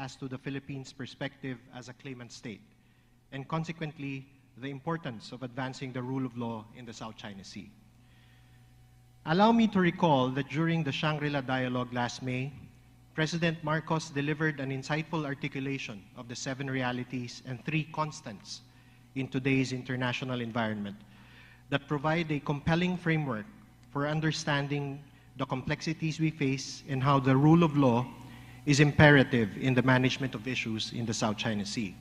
as to the Philippines' perspective as a claimant state, and consequently, the importance of advancing the rule of law in the South China Sea. Allow me to recall that during the Shangri-La Dialogue last May, President Marcos delivered an insightful articulation of the 7 realities and 3 constants in today's international environment that provide a compelling framework for understanding the complexities we face and how the rule of law is imperative in the management of issues in the South China Sea.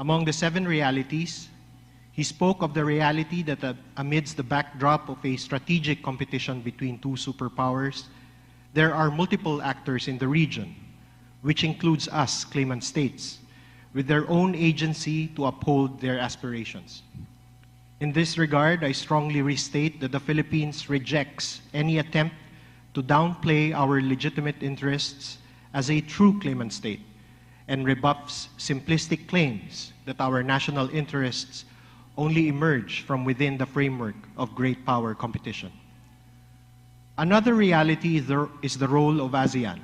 Among the 7 realities, he spoke of the reality that amidst the backdrop of a strategic competition between 2 superpowers, there are multiple actors in the region, which includes us, claimant states, with their own agency to uphold their aspirations. In this regard, I strongly restate that the Philippines rejects any attempt to downplay our legitimate interests as a true claimant state and rebuffs simplistic claims that our national interests only emerge from within the framework of great power competition. Another reality is the role of ASEAN,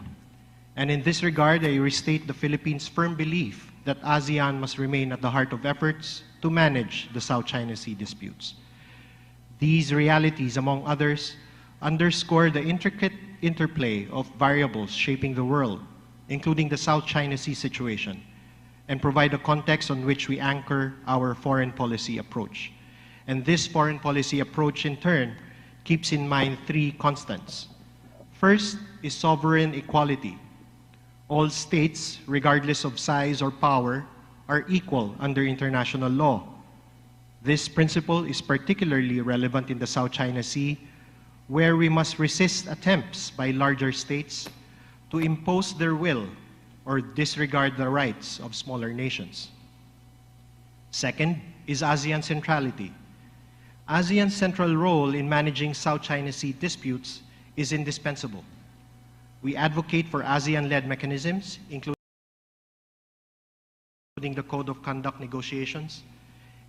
and in this regard, I restate the Philippines' firm belief that ASEAN must remain at the heart of efforts to manage the South China Sea disputes. These realities, among others, underscore the intricate interplay of variables shaping the world, including the South China Sea situation, and provide a context on which we anchor our foreign policy approach. And this foreign policy approach, in turn, keeps in mind 3 constants. First is sovereign equality. All states, regardless of size or power, are equal under international law. This principle is particularly relevant in the South China Sea, where we must resist attempts by larger states to impose their will or disregard the rights of smaller nations. Second is ASEAN centrality. ASEAN's central role in managing South China Sea disputes is indispensable. We advocate for ASEAN-led mechanisms, including the Code of Conduct negotiations,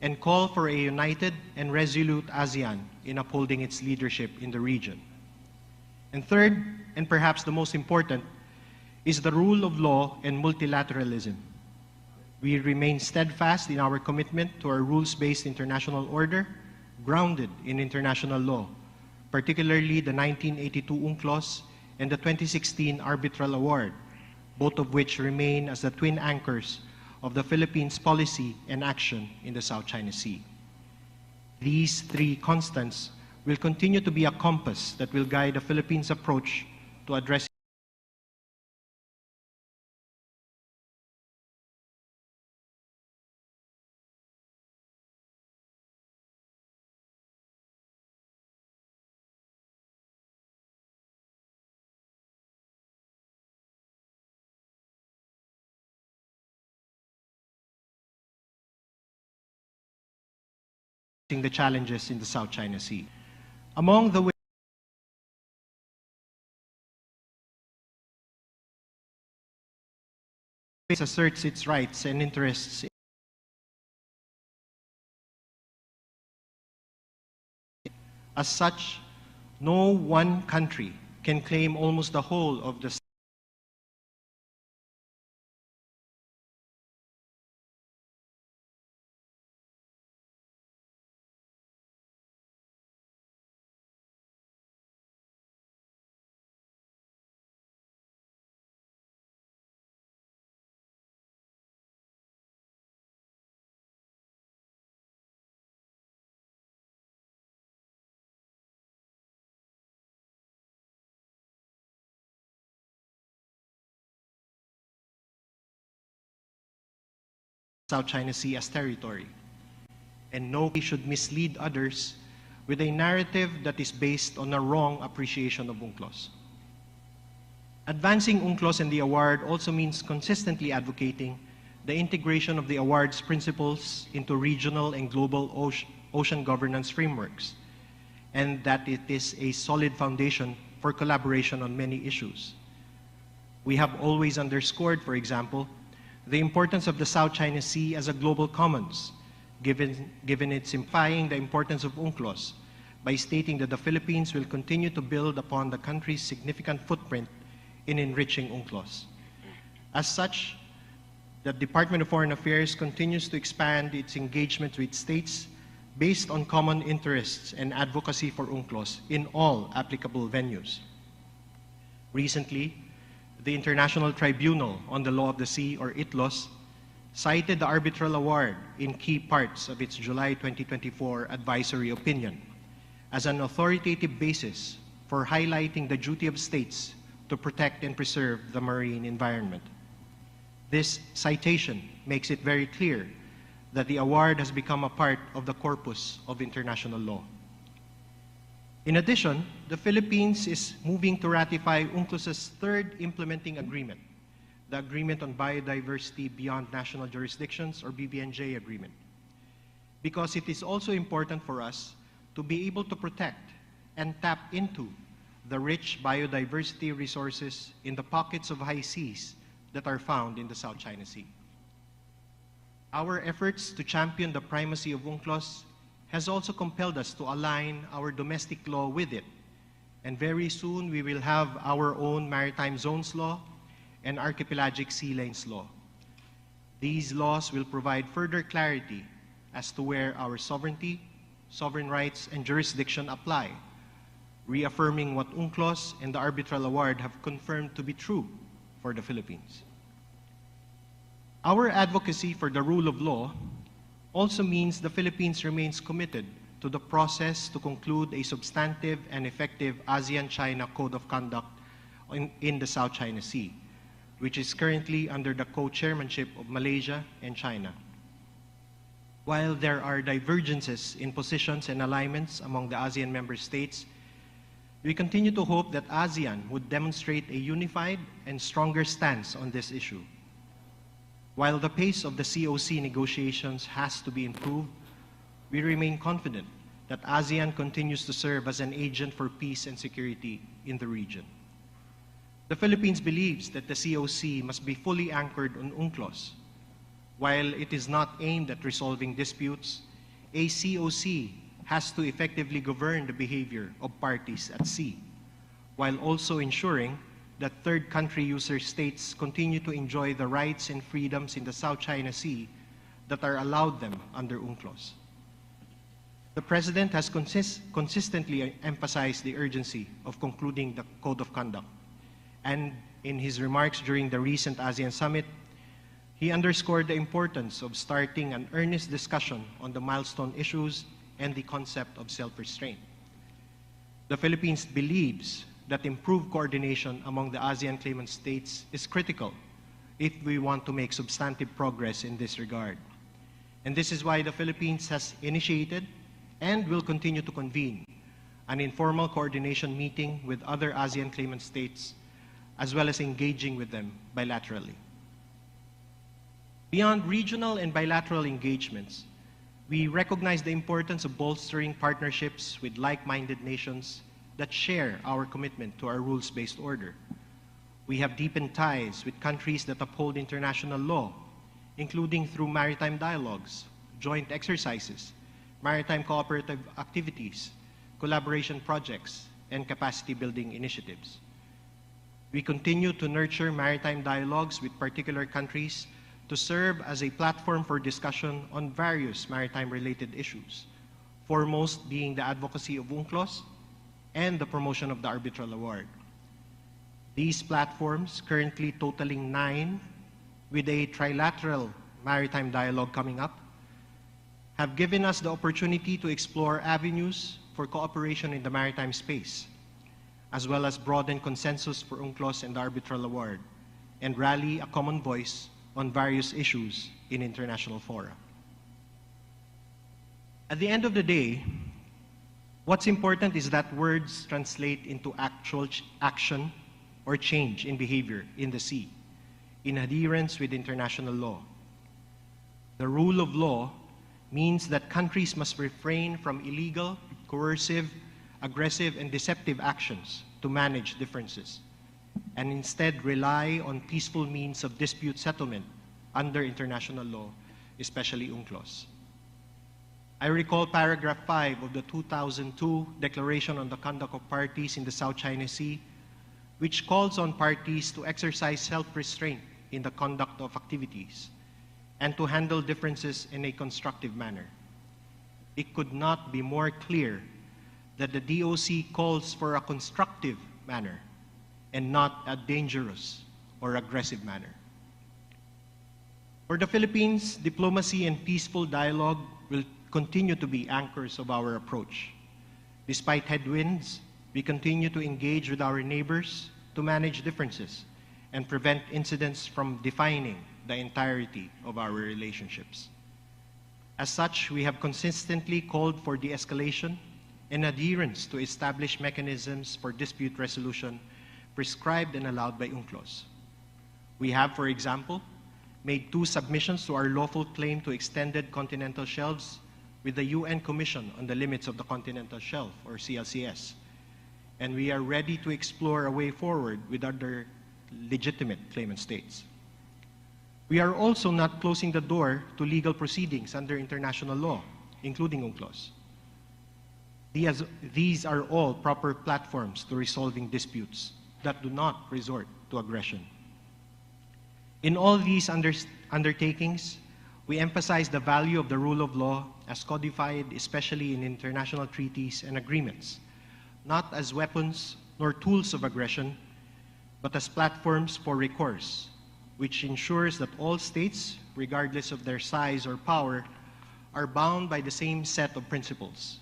and call for a united and resolute ASEAN in upholding its leadership in the region. And third, and perhaps the most important, is the rule of law and multilateralism. We remain steadfast in our commitment to our rules-based international order, grounded in international law, particularly the 1982 UNCLOS and the 2016 Arbitral Award, both of which remain as the twin anchors of the Philippines' policy and action in the South China Sea. These 3 constants will continue to be a compass that will guide the Philippines' approach to addressing the challenges in the South China Sea. Among the ways it asserts its rights and interests as such, no one country can claim almost the whole of the South China Sea as territory, and no country should mislead others with a narrative that is based on a wrong appreciation of UNCLOS. Advancing UNCLOS and the award also means consistently advocating the integration of the award's principles into regional and global ocean governance frameworks, and that it is a solid foundation for collaboration on many issues. We have always underscored, for example, the importance of the South China Sea as a global commons, given its implying the importance of UNCLOS, by stating that the Philippines will continue to build upon the country's significant footprint in enriching UNCLOS. As such, the Department of Foreign Affairs continues to expand its engagement with states based on common interests and advocacy for UNCLOS in all applicable venues. Recently, the International Tribunal on the Law of the Sea, or ITLOS, cited the arbitral award in key parts of its July 2024 advisory opinion as an authoritative basis for highlighting the duty of states to protect and preserve the marine environment. This citation makes it very clear that the award has become a part of the corpus of international law. In addition, the Philippines is moving to ratify UNCLOS's third implementing agreement, the Agreement on Biodiversity Beyond National Jurisdictions, or BBNJ agreement, because it is also important for us to be able to protect and tap into the rich biodiversity resources in the pockets of high seas that are found in the South China Sea. Our efforts to champion the primacy of UNCLOS has also compelled us to align our domestic law with it, and very soon we will have our own maritime zones law and archipelagic sea lanes law. These laws will provide further clarity as to where our sovereignty, sovereign rights, and jurisdiction apply, reaffirming what UNCLOS and the arbitral award have confirmed to be true for the Philippines. Our advocacy for the rule of law also means the Philippines remains committed to the process to conclude a substantive and effective ASEAN-China Code of Conduct in the South China Sea, which is currently under the co-chairmanship of Malaysia and China. While there are divergences in positions and alignments among the ASEAN member states, we continue to hope that ASEAN would demonstrate a unified and stronger stance on this issue. While the pace of the COC negotiations has to be improved, we remain confident that ASEAN continues to serve as an agent for peace and security in the region. The Philippines believes that the COC must be fully anchored on UNCLOS. While it is not aimed at resolving disputes, a COC has to effectively govern the behavior of parties at sea, while also ensuring that third country user states continue to enjoy the rights and freedoms in the South China Sea that are allowed them under UNCLOS. The President has consistently emphasized the urgency of concluding the Code of Conduct, and in his remarks during the recent ASEAN Summit, he underscored the importance of starting an earnest discussion on the milestone issues and the concept of self-restraint. The Philippines believes that improved coordination among the ASEAN claimant states is critical if we want to make substantive progress in this regard. And this is why the Philippines has initiated and will continue to convene an informal coordination meeting with other ASEAN claimant states, as well as engaging with them bilaterally. Beyond regional and bilateral engagements, we recognize the importance of bolstering partnerships with like-minded nations that share our commitment to our rules-based order. We have deepened ties with countries that uphold international law, including through maritime dialogues, joint exercises, maritime cooperative activities, collaboration projects, and capacity-building initiatives. We continue to nurture maritime dialogues with particular countries to serve as a platform for discussion on various maritime-related issues, foremost being the advocacy of UNCLOS and the promotion of the arbitral award. These platforms, currently totaling 9, with a trilateral maritime dialogue coming up, have given us the opportunity to explore avenues for cooperation in the maritime space, as well as broaden consensus for UNCLOS and the arbitral award, and rally a common voice on various issues in international fora. At the end of the day, what's important is that words translate into actual action or change in behavior in the sea, in adherence with international law. The rule of law means that countries must refrain from illegal, coercive, aggressive, and deceptive actions to manage differences, and instead rely on peaceful means of dispute settlement under international law, especially UNCLOS. I recall paragraph 5 of the 2002 Declaration on the Conduct of Parties in the South China Sea, which calls on parties to exercise self-restraint in the conduct of activities and to handle differences in a constructive manner. It could not be more clear that the DOC calls for a constructive manner and not a dangerous or aggressive manner. For the Philippines, diplomacy and peaceful dialogue will continue to be anchors of our approach. Despite headwinds, we continue to engage with our neighbors to manage differences and prevent incidents from defining the entirety of our relationships. As such, we have consistently called for de-escalation and adherence to established mechanisms for dispute resolution prescribed and allowed by UNCLOS. We have, for example, made 2 submissions to our lawful claim to extended continental shelves with the UN Commission on the Limits of the Continental Shelf, or CLCS, and we are ready to explore a way forward with other legitimate claimant states. We are also not closing the door to legal proceedings under international law, including UNCLOS. These are all proper platforms to resolving disputes that do not resort to aggression. In all these undertakings, we emphasize the value of the rule of law as codified, especially in international treaties and agreements, not as weapons nor tools of aggression, but as platforms for recourse, which ensures that all states, regardless of their size or power, are bound by the same set of principles.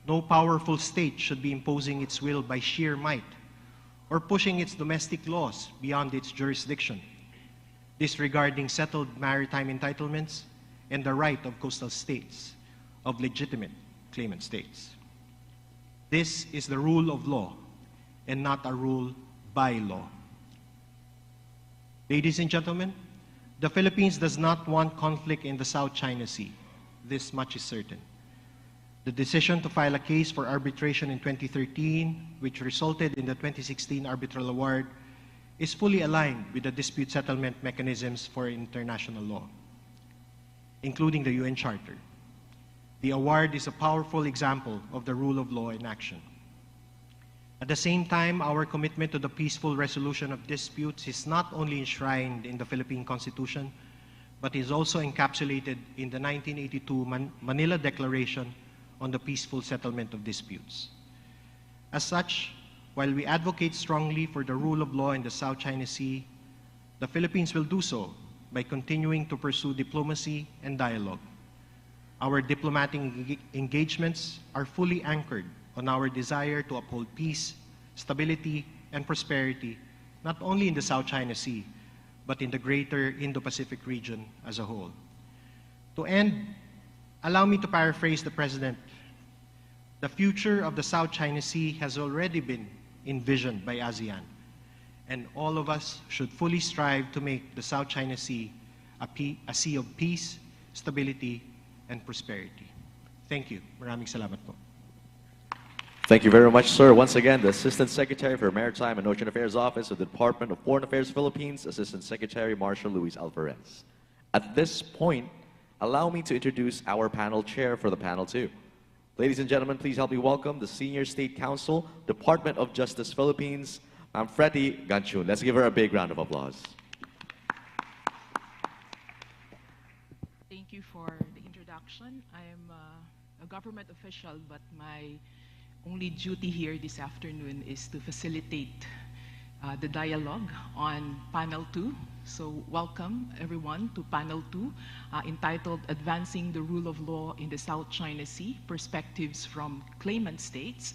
No powerful state should be imposing its will by sheer might or pushing its domestic laws beyond its jurisdiction, disregarding settled maritime entitlements and the right of coastal states, of legitimate claimant states. This is the rule of law and not a rule by law. Ladies and gentlemen, the Philippines does not want conflict in the South China Sea. This much is certain. The decision to file a case for arbitration in 2013, which resulted in the 2016 arbitral award, is fully aligned with the dispute settlement mechanisms for international law, including the UN Charter. The award is a powerful example of the rule of law in action. At the same time, our commitment to the peaceful resolution of disputes is not only enshrined in the Philippine Constitution, but is also encapsulated in the 1982 Manila Declaration on the Peaceful Settlement of Disputes. As such, while we advocate strongly for the rule of law in the South China Sea, the Philippines will do so by continuing to pursue diplomacy and dialogue. Our diplomatic engagements are fully anchored on our desire to uphold peace, stability, and prosperity, not only in the South China Sea, but in the greater Indo-Pacific region as a whole. To end, allow me to paraphrase the President. The future of the South China Sea has already been envisioned by ASEAN, and all of us should fully strive to make the South China Sea a sea of peace, stability, and prosperity. Thank you. Maraming salamat po. Thank you very much, sir. Once again, the Assistant Secretary for Maritime and Ocean Affairs Office of the Department of Foreign Affairs Philippines, Assistant Secretary Marshal Luis Alvarez. At this point, allow me to introduce our panel chair for the panel 2. Ladies and gentlemen, please help me welcome the Senior State Counsel, Department of Justice Philippines, Ma'am Fretty Ganchun. Let's give her a big round of applause. Thank you for the introduction. I am a government official, but my only duty here this afternoon is to facilitate the dialogue on panel 2. So welcome everyone to panel 2, entitled Advancing the Rule of Law in the South China Sea, Perspectives from Claimant States.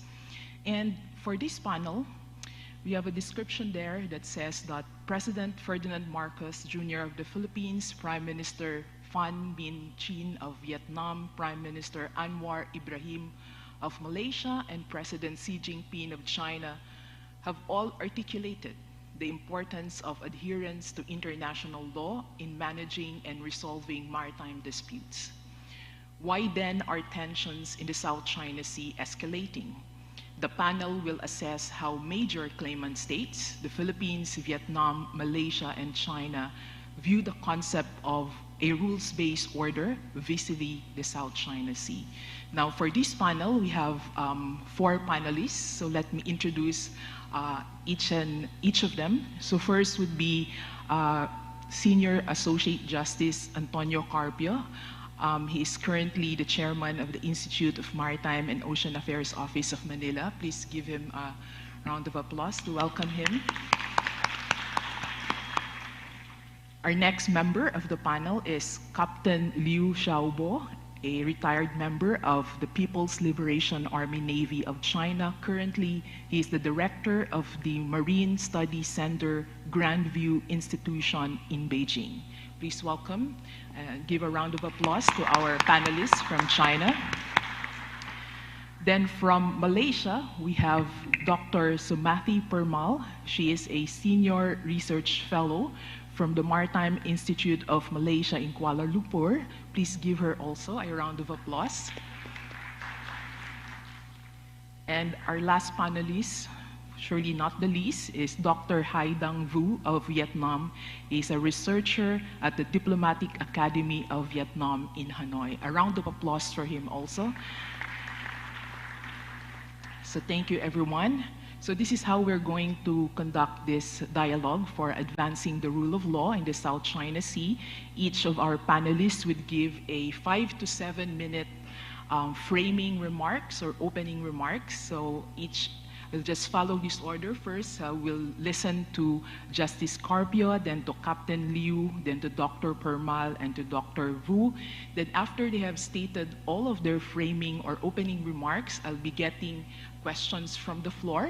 And for this panel, we have a description there that says that President Ferdinand Marcos Jr. of the Philippines, Prime Minister Phan Minh Chinh of Vietnam, Prime Minister Anwar Ibrahim of Malaysia, and President Xi Jinping of China have all articulated the importance of adherence to international law in managing and resolving maritime disputes. Why then are tensions in the South China Sea escalating? The panel will assess how major claimant states, the Philippines, Vietnam, Malaysia, and China, view the concept of a rules-based order vis-a-vis the South China Sea. Now, for this panel, we have 4 panelists, so let me introduce each of them. So first would be Senior Associate Justice Antonio Carpio. He is currently the chairman of the Institute of Maritime and Ocean Affairs Office of Manila. Please give him a round of applause to welcome him. Our next member of the panel is Captain Liu Xiaobo, a retired member of the People's Liberation Army Navy of China. Currently, he is the director of the Marine Studies Center Grandview Institution in Beijing. Please welcome, give a round of applause to our panelists from China. Then from Malaysia, we have Dr. Sumathi Permal. She is a senior research fellow from the Maritime Institute of Malaysia in Kuala Lumpur. Please give her also a round of applause. And our last panelist, surely not the least, is Dr. Hai Dang Vu of Vietnam. He's a researcher at the Diplomatic Academy of Vietnam in Hanoi. A round of applause for him also. So thank you, everyone. So this is how we're going to conduct this dialogue for advancing the rule of law in the South China Sea. Each of our panelists would give a 5 to 7 minute framing remarks or opening remarks. So we'll just follow this order. First, we'll listen to Justice Carpio, then to Captain Liu, then to Dr. Permal, and to Dr. Vu. Then after they have stated all of their framing or opening remarks, I'll be getting questions from the floor.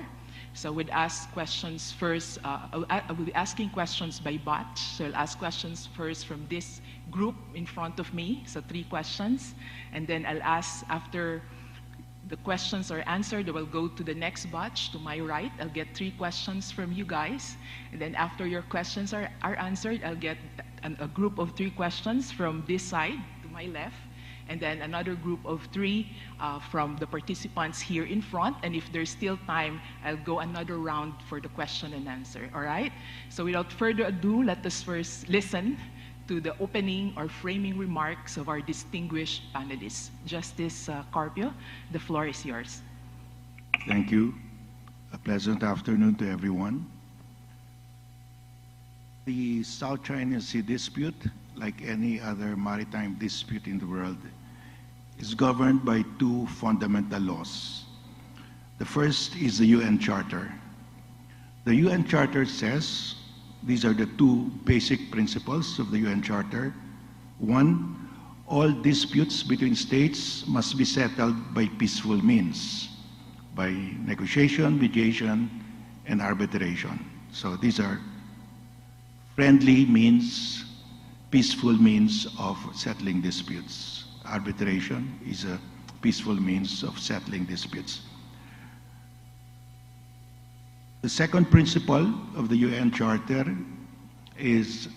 So I would ask questions first, I will be asking questions by batch. So I'll ask questions first from this group in front of me, so 3 questions. And then I'll ask, after the questions are answered, I will go to the next batch to my right. I'll get 3 questions from you guys. And then after your questions are answered, I'll get a group of 3 questions from this side to my left. And then another group of 3 from the participants here in front. And if there's still time, I'll go another round for the question and answer, all right? So without further ado, let us first listen to the opening or framing remarks of our distinguished panelists. Justice Carpio, the floor is yours. Thank you. A pleasant afternoon to everyone. The South China Sea dispute, like any other maritime dispute in the world, is governed by 2 fundamental laws. The first is the UN Charter. The UN Charter says, these are the 2 basic principles of the UN Charter. 1, all disputes between states must be settled by peaceful means, by negotiation, mediation, and arbitration. So these are friendly means, peaceful means of settling disputes. Arbitration is a peaceful means of settling disputes. The second principle of the UN Charter is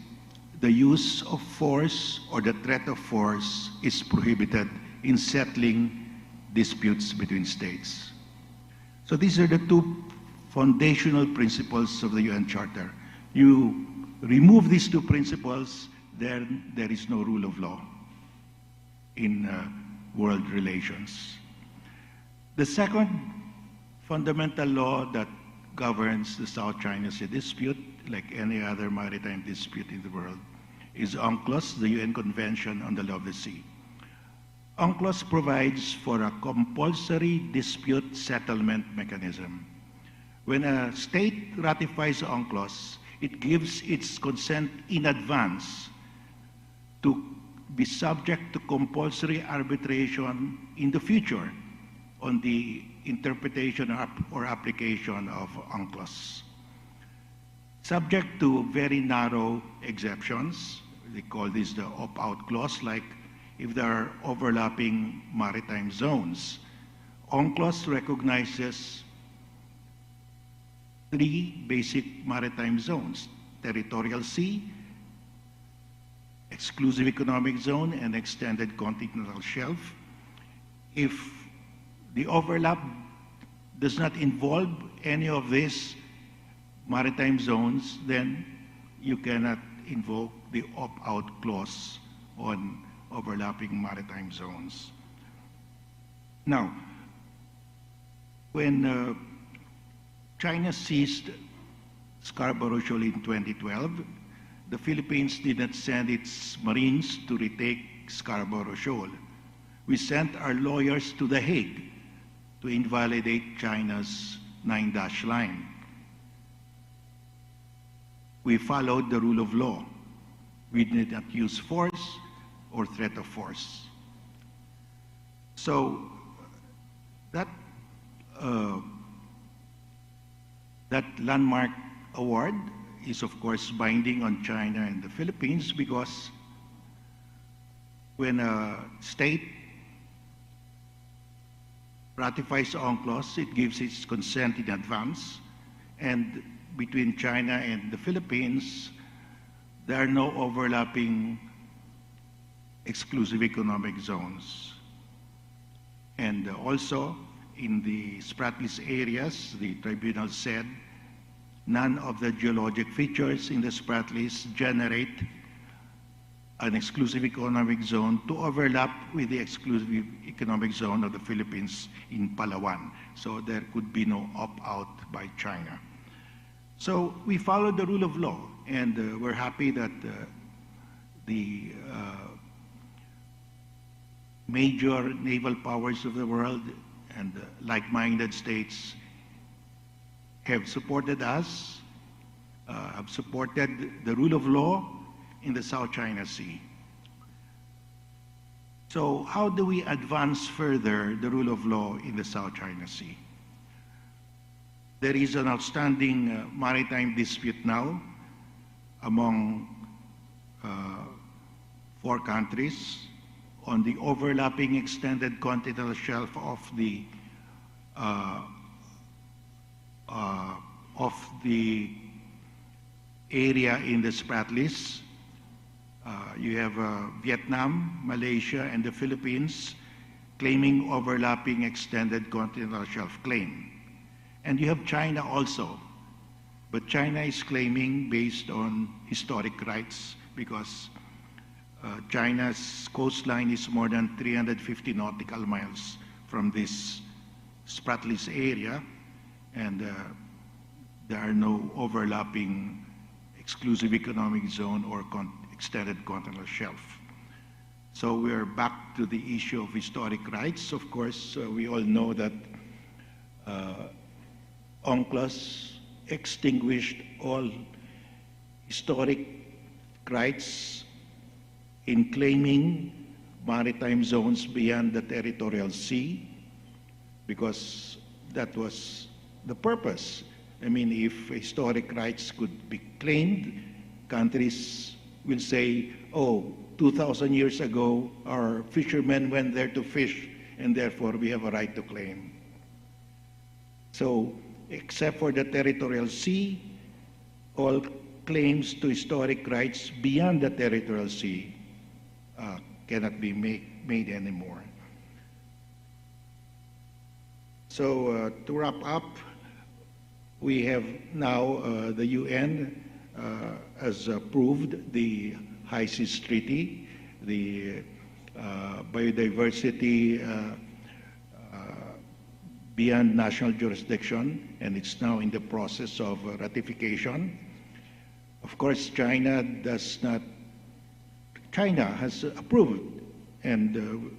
the use of force or the threat of force is prohibited in settling disputes between states. So these are the 2 foundational principles of the UN Charter. You remove these 2 principles, then there is no rule of law in world relations. The second fundamental law that governs the South China Sea dispute, like any other maritime dispute in the world, is UNCLOS, the UN Convention on the Law of the Sea. UNCLOS provides for a compulsory dispute settlement mechanism. When a state ratifies UNCLOS, it gives its consent in advance to be subject to compulsory arbitration in the future on the interpretation or application of UNCLOS. Subject to very narrow exceptions, they call this the opt-out clause, like if there are overlapping maritime zones. UNCLOS recognizes 3 basic maritime zones: territorial sea, exclusive economic zone, and extended continental shelf. If the overlap does not involve any of these maritime zones, then you cannot invoke the opt-out clause on overlapping maritime zones. Now, when China seized Scarborough Shoal in 2012, the Philippines did not send its Marines to retake Scarborough Shoal. We sent our lawyers to The Hague to invalidate China's 9-dash line. We followed the rule of law. We did not use force or threat of force. So that landmark award is of course binding on China and the Philippines, because when a state ratifies UNCLOS, it gives its consent in advance, and between China and the Philippines, there are no overlapping exclusive economic zones. And also, in the Spratlys areas, the tribunal said none of the geologic features in the Spratlys generate an exclusive economic zone to overlap with the exclusive economic zone of the Philippines in Palawan. So there could be no opt-out by China. So we followed the rule of law, and we're happy that the major naval powers of the world and like-minded states have supported us, have supported the rule of law in the South China Sea. So how do we advance further the rule of law in the South China Sea? There is an outstanding maritime dispute now among 4 countries on the overlapping extended continental shelf of the area in the Spratlys. You have Vietnam, Malaysia, and the Philippines claiming overlapping extended continental shelf claim. And you have China also, but China is claiming based on historic rights, because China's coastline is more than 350 nautical miles from this Spratlys area, and there are no overlapping exclusive economic zone or extended continental shelf. So we're back to the issue of historic rights. Of course, we all know that UNCLOS extinguished all historic rights in claiming maritime zones beyond the territorial sea, because that was the purpose. I mean, if historic rights could be claimed, countries will say, oh, 2,000 years ago, our fishermen went there to fish, and therefore we have a right to claim. So, except for the territorial sea, all claims to historic rights beyond the territorial sea cannot be made anymore. So to wrap up, we have now the UN has approved the High Seas Treaty, the biodiversity beyond national jurisdiction, and it's now in the process of ratification. Of course, China has approved and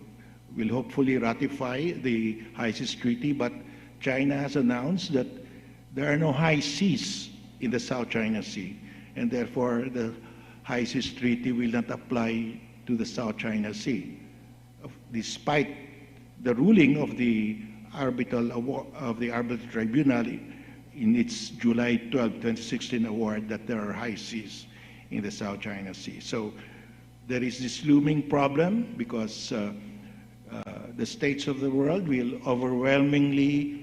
will hopefully ratify the High Seas Treaty, but China has announced that there are no high seas in the South China Sea, and therefore the High Seas Treaty will not apply to the South China Sea, despite the ruling of the arbitral tribunal in its July 12, 2016 award that there are high seas in the South China Sea. So there is this looming problem, because the states of the world will overwhelmingly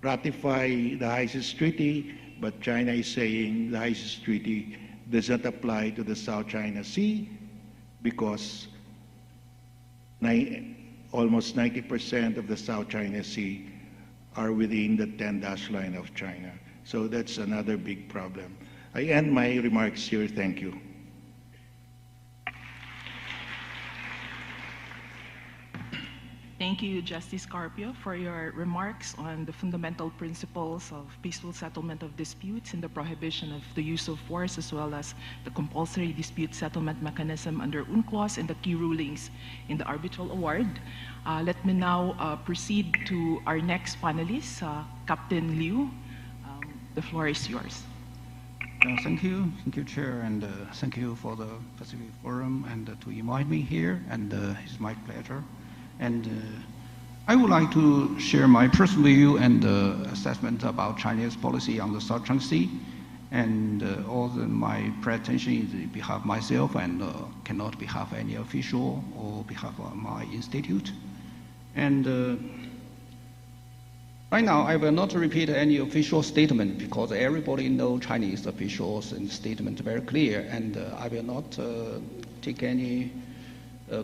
ratify the High Seas Treaty, but China is saying the High Seas Treaty does not apply to the South China Sea, because almost 90% of the South China Sea are within the 10-dash line of China. So that's another big problem. I end my remarks here. Thank you. Thank you, Justice Carpio, for your remarks on the fundamental principles of peaceful settlement of disputes and the prohibition of the use of force, as well as the compulsory dispute settlement mechanism under UNCLOS and the key rulings in the arbitral award. Let me now proceed to our next panelist, Captain Liu. The floor is yours. Thank you, Chair, and thank you for the Pacific Forum and to invite me here, and it's my pleasure. And I would like to share my personal view and assessment about Chinese policy on the South China Sea, and my presentation is on behalf of myself and cannot behalf of any official or behalf of my institute. And right now, I will not repeat any official statement because everybody knows Chinese officials and statement very clear, and I will not take any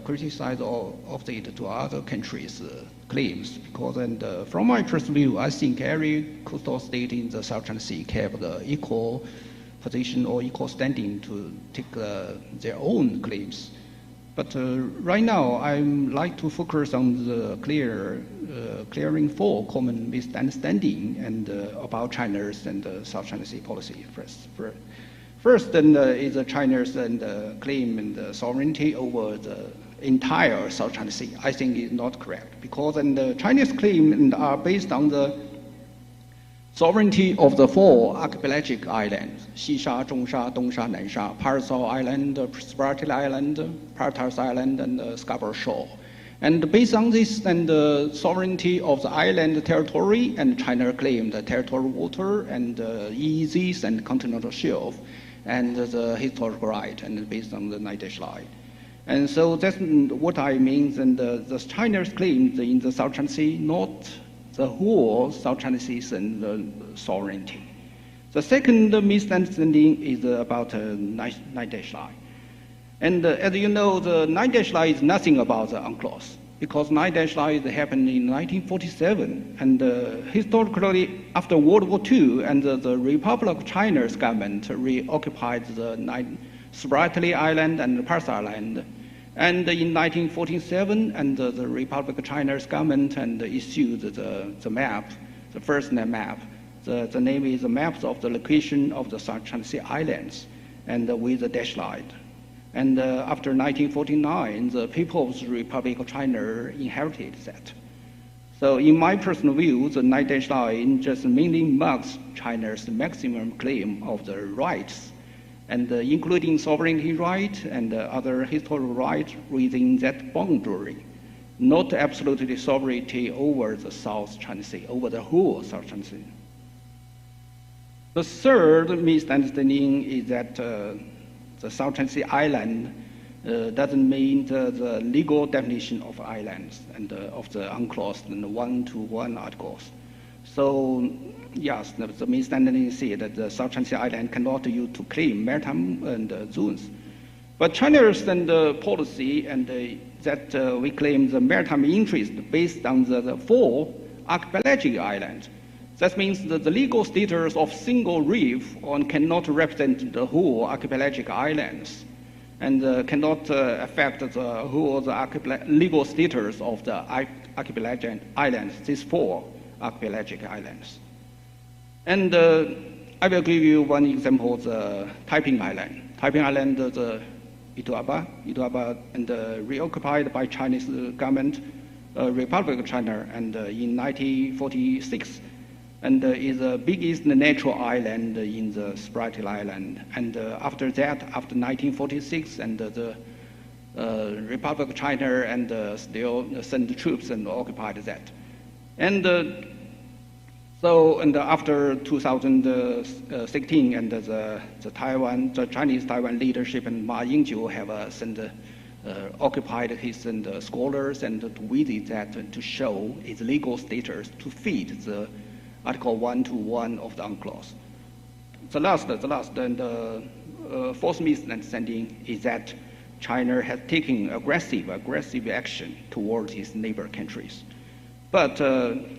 criticize or update to other countries' claims because, and from my personal view, I think every coastal state in the South China Sea have the equal position or equal standing to take their own claims. But right now, I like to focus on the clearing four common misunderstanding and about China's and South China Sea policy First, is China's claim and sovereignty over the entire South China Sea. I think is not correct because the Chinese claim are based on the sovereignty of the four archipelagic islands: Xisha, Zhongsha, Dongsha, Nansha, Paracel Island, Spratly Island, Paratars Island, and Scarborough Shoal. And based on this and the sovereignty of the island territory, and China claimed the territorial water and EEZs and continental shelf, and the historical right, and based on the Nine-Dash Line. And so that's what I mean, and the China's claims in the South China Sea, not the whole South China Sea and the sovereignty. The second misunderstanding is about Nine-Dash Line. And as you know, the Nine-Dash Line is nothing about the UNCLOS, because Nine-Dash Line happened in 1947, and historically after World War II, and the Republic of China's government reoccupied the Spratly Island and Paracel Island. And in 1947, and the Republic of China's government and issued the map, the first map. The name is the maps of the location of the South China Sea islands, and with the dash line. And after 1949, the People's Republic of China inherited that. So in my personal view, the Nine-Dash Line just mainly marks China's maximum claim of the rights, and including sovereignty right and other historical rights within that boundary, not absolutely sovereignty over the South China Sea, over the whole South China Sea. The third misunderstanding is that the South China Sea island doesn't mean the legal definition of islands and of the UNCLOS and the 1-to-1 articles. So yes, the misunderstanding is that the South China Sea island cannot use to claim maritime and zones. But China's policy and that we claim the maritime interest based on the four archipelagic islands. That means that the legal status of single reef cannot represent the whole archipelagic islands, and cannot affect the whole legal status of the archipelagic islands, these four archipelagic islands. And I will give you one example, the Taiping Island. Taiping Island, the Ituaba, and reoccupied by Chinese government, Republic of China, and in 1946. And is the biggest natural island in the Spratly Island. And after that, after 1946, and the Republic of China and still sent troops and occupied that. And after 2016, and the Chinese Taiwan leadership and Ma Ying-jeou have sent occupied his scholars and to visit that to show its legal status to fit the Article 1-to-1 of the UNCLOS. The last and fourth misunderstanding is that China has taken aggressive action towards its neighbor countries. But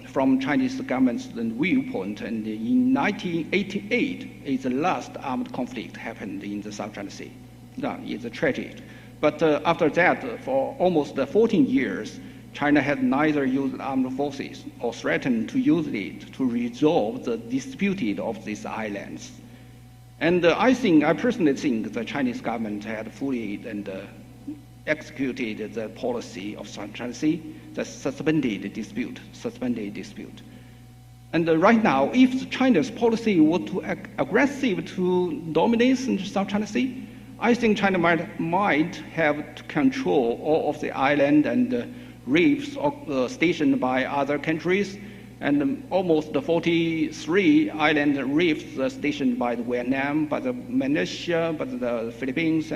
from Chinese government's viewpoint, and in 1988, is the last armed conflict happened in the South China Sea. That is a tragedy. But after that, for almost 14 years, China has neither used armed forces or threatened to use it to resolve the dispute of these islands. And I personally think the Chinese government had fully executed the policy of South China Sea, the suspended dispute. And right now, if China's policy were too aggressive to dominate in South China Sea, I think China might have to control all of the island and reefs stationed by other countries, and almost the 43 island reefs stationed by Vietnam, by Malaysia, by the Philippines,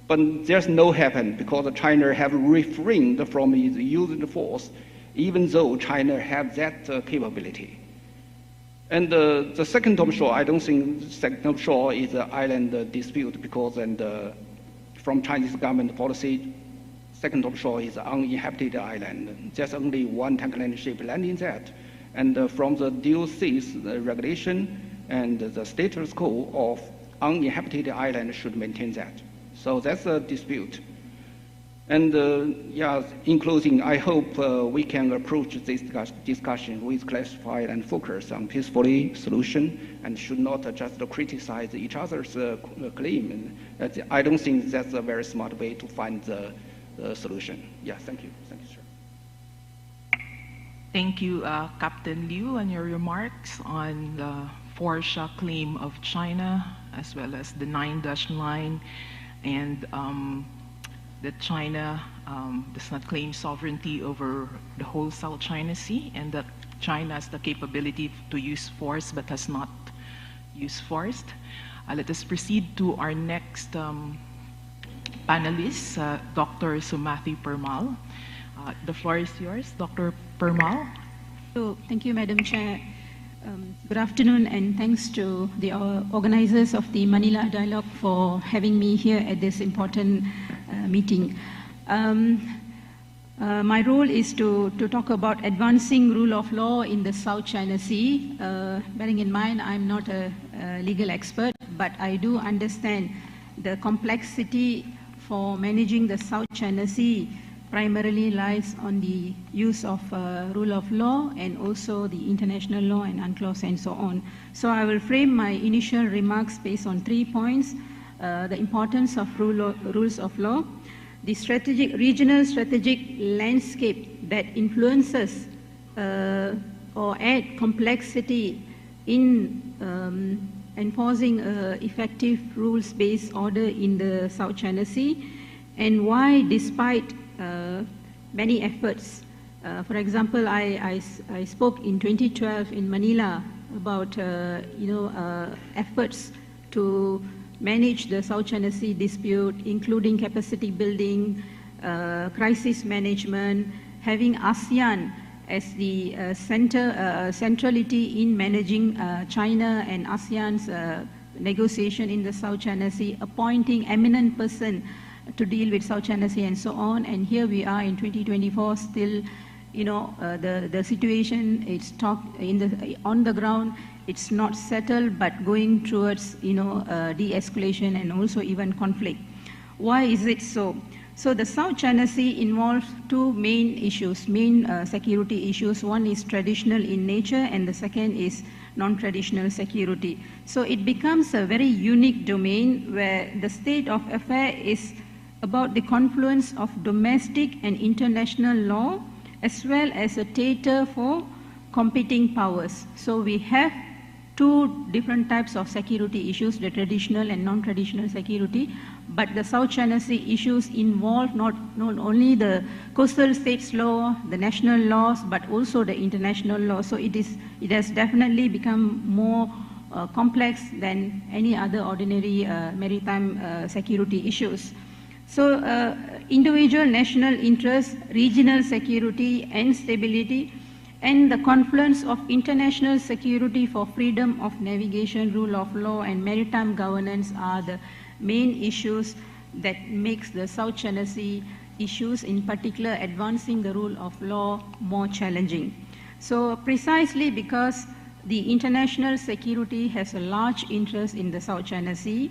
but there's no happen because China have refrained from using the force, even though China has that capability. And the second offshore, I don't think the second offshore is an island dispute because from Chinese government policy, second offshore is uninhabited island. There's only one tanker ship landing that. And from the DOC's regulation and the status quo of uninhabited island should maintain that. So that's a dispute. And in closing, I hope we can approach this discussion with clarified and focus on peacefully solution and should not just criticize each other's claim. And I don't think that's a very smart way to find the solution. Yeah, thank you. Thank you, sir. Thank you, Captain Liu, on your remarks on the Forsha claim of China, as well as the 9-line, and that China does not claim sovereignty over the whole South China Sea, and that China has the capability to use force but has not used force. Let us proceed to our next panelist, Dr. Sumathi Permal. The floor is yours, Dr. Permal. So, thank you, Madam Chair. Good afternoon, and thanks to the organizers of the Manila Dialogue for having me here at this important meeting. My role is to talk about advancing rule of law in the South China Sea. Bearing in mind, I'm not a legal expert, but I do understand the complexity for managing the South China Sea primarily lies on the use of rule of law and also the international law and UNCLOS and so on. So I will frame my initial remarks based on 3 points: the importance of rules of law, the regional strategic landscape that influences or add complexity in enforcing effective rules-based order in the South China Sea, and why, despite many efforts, for example, I spoke in 2012 in Manila about efforts to manage the South China Sea dispute, including capacity building, crisis management, having ASEAN as the centrality in managing China and ASEAN's negotiation in the South China Sea, appointing eminent person to deal with South China Sea and so on. And here we are in 2024, still, the situation is on the ground. It's not settled, but going towards, de-escalation and also even conflict. Why is it so? So the South China Sea involves two main issues, security issues. One is traditional in nature, and the second is non-traditional security. So it becomes a very unique domain where the state of affair is about the confluence of domestic and international law, as well as a theater for competing powers. So we have two different types of security issues, the traditional and non-traditional security, but the South China Sea issues involve not only the coastal states law, the national laws, but also the international law. So it has definitely become more complex than any other ordinary maritime security issues. So individual national interests, regional security and stability, and the confluence of international security for freedom of navigation, rule of law, and maritime governance are the main issues that makes the South China Sea issues, in particular advancing the rule of law, more challenging. So precisely because the international security has a large interest in the South China Sea,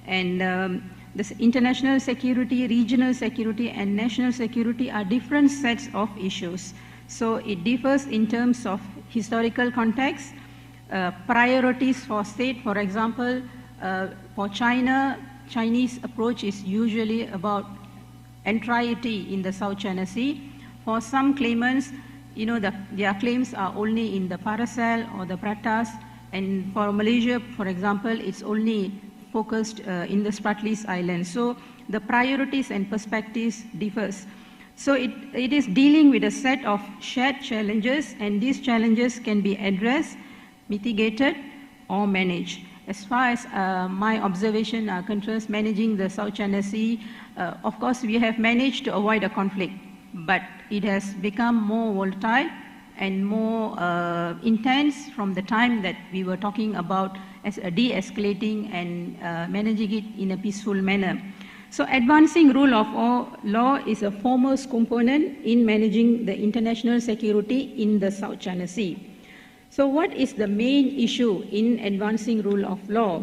and This international security, regional security, and national security are different sets of issues. So it differs in terms of historical context, priorities for state. For example, for China, Chinese approach is usually about entirety in the South China Sea. For some claimants, their claims are only in the Paracel or the Pratas, and for Malaysia, for example, it's only focused in the Spratleys Islands. So the priorities and perspectives differs. So it is dealing with a set of shared challenges, and these challenges can be addressed, mitigated, or managed. As far as my observation are concerned, managing the South China Sea, of course, we have managed to avoid a conflict, but it has become more volatile and more intense from the time that we were talking about as de-escalating and managing it in a peaceful manner. So advancing rule of law is a foremost component in managing the international security in the South China Sea. So what is the main issue in advancing rule of law?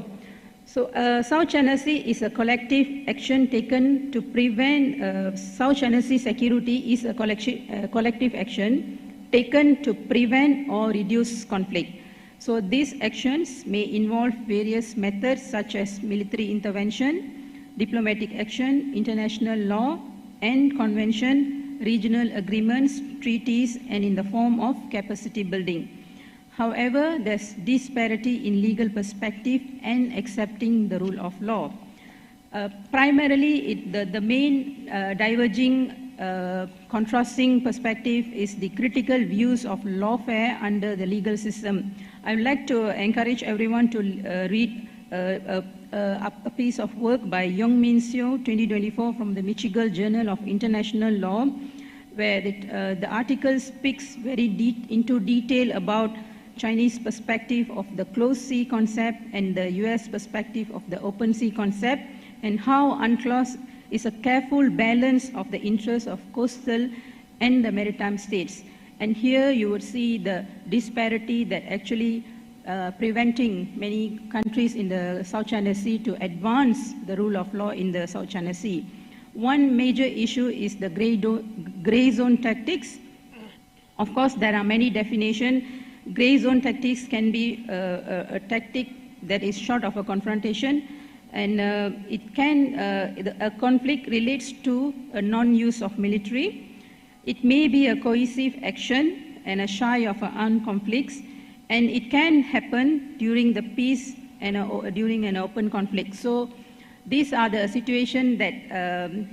So South China Sea is a collective action taken to prevent South China Sea security is a collective action taken to prevent or reduce conflict. So these actions may involve various methods such as military intervention, diplomatic action, international law and convention, regional agreements, treaties, and in the form of capacity building. However, there's disparity in legal perspective and accepting the rule of law. Primarily, the main diverging, contrasting perspective is the critical views of lawfare under the legal system. I would like to encourage everyone to read a piece of work by Yong Min Seo, 2024, from the Michigan Journal of International Law, where the article speaks very into detail about Chinese perspective of the closed sea concept and the US perspective of the open sea concept, and how UNCLOS is a careful balance of the interests of coastal and the maritime states. And here you would see the disparity that actually preventing many countries in the South China Sea to advance the rule of law in the South China Sea. One major issue is the gray zone tactics. Of course, there are many definitions. Gray zone tactics can be a tactic that is short of a confrontation, and a conflict relates to a non-use of military. It may be a cohesive action and a shy of armed conflicts, and it can happen during the peace and during an open conflict. So these are the situations that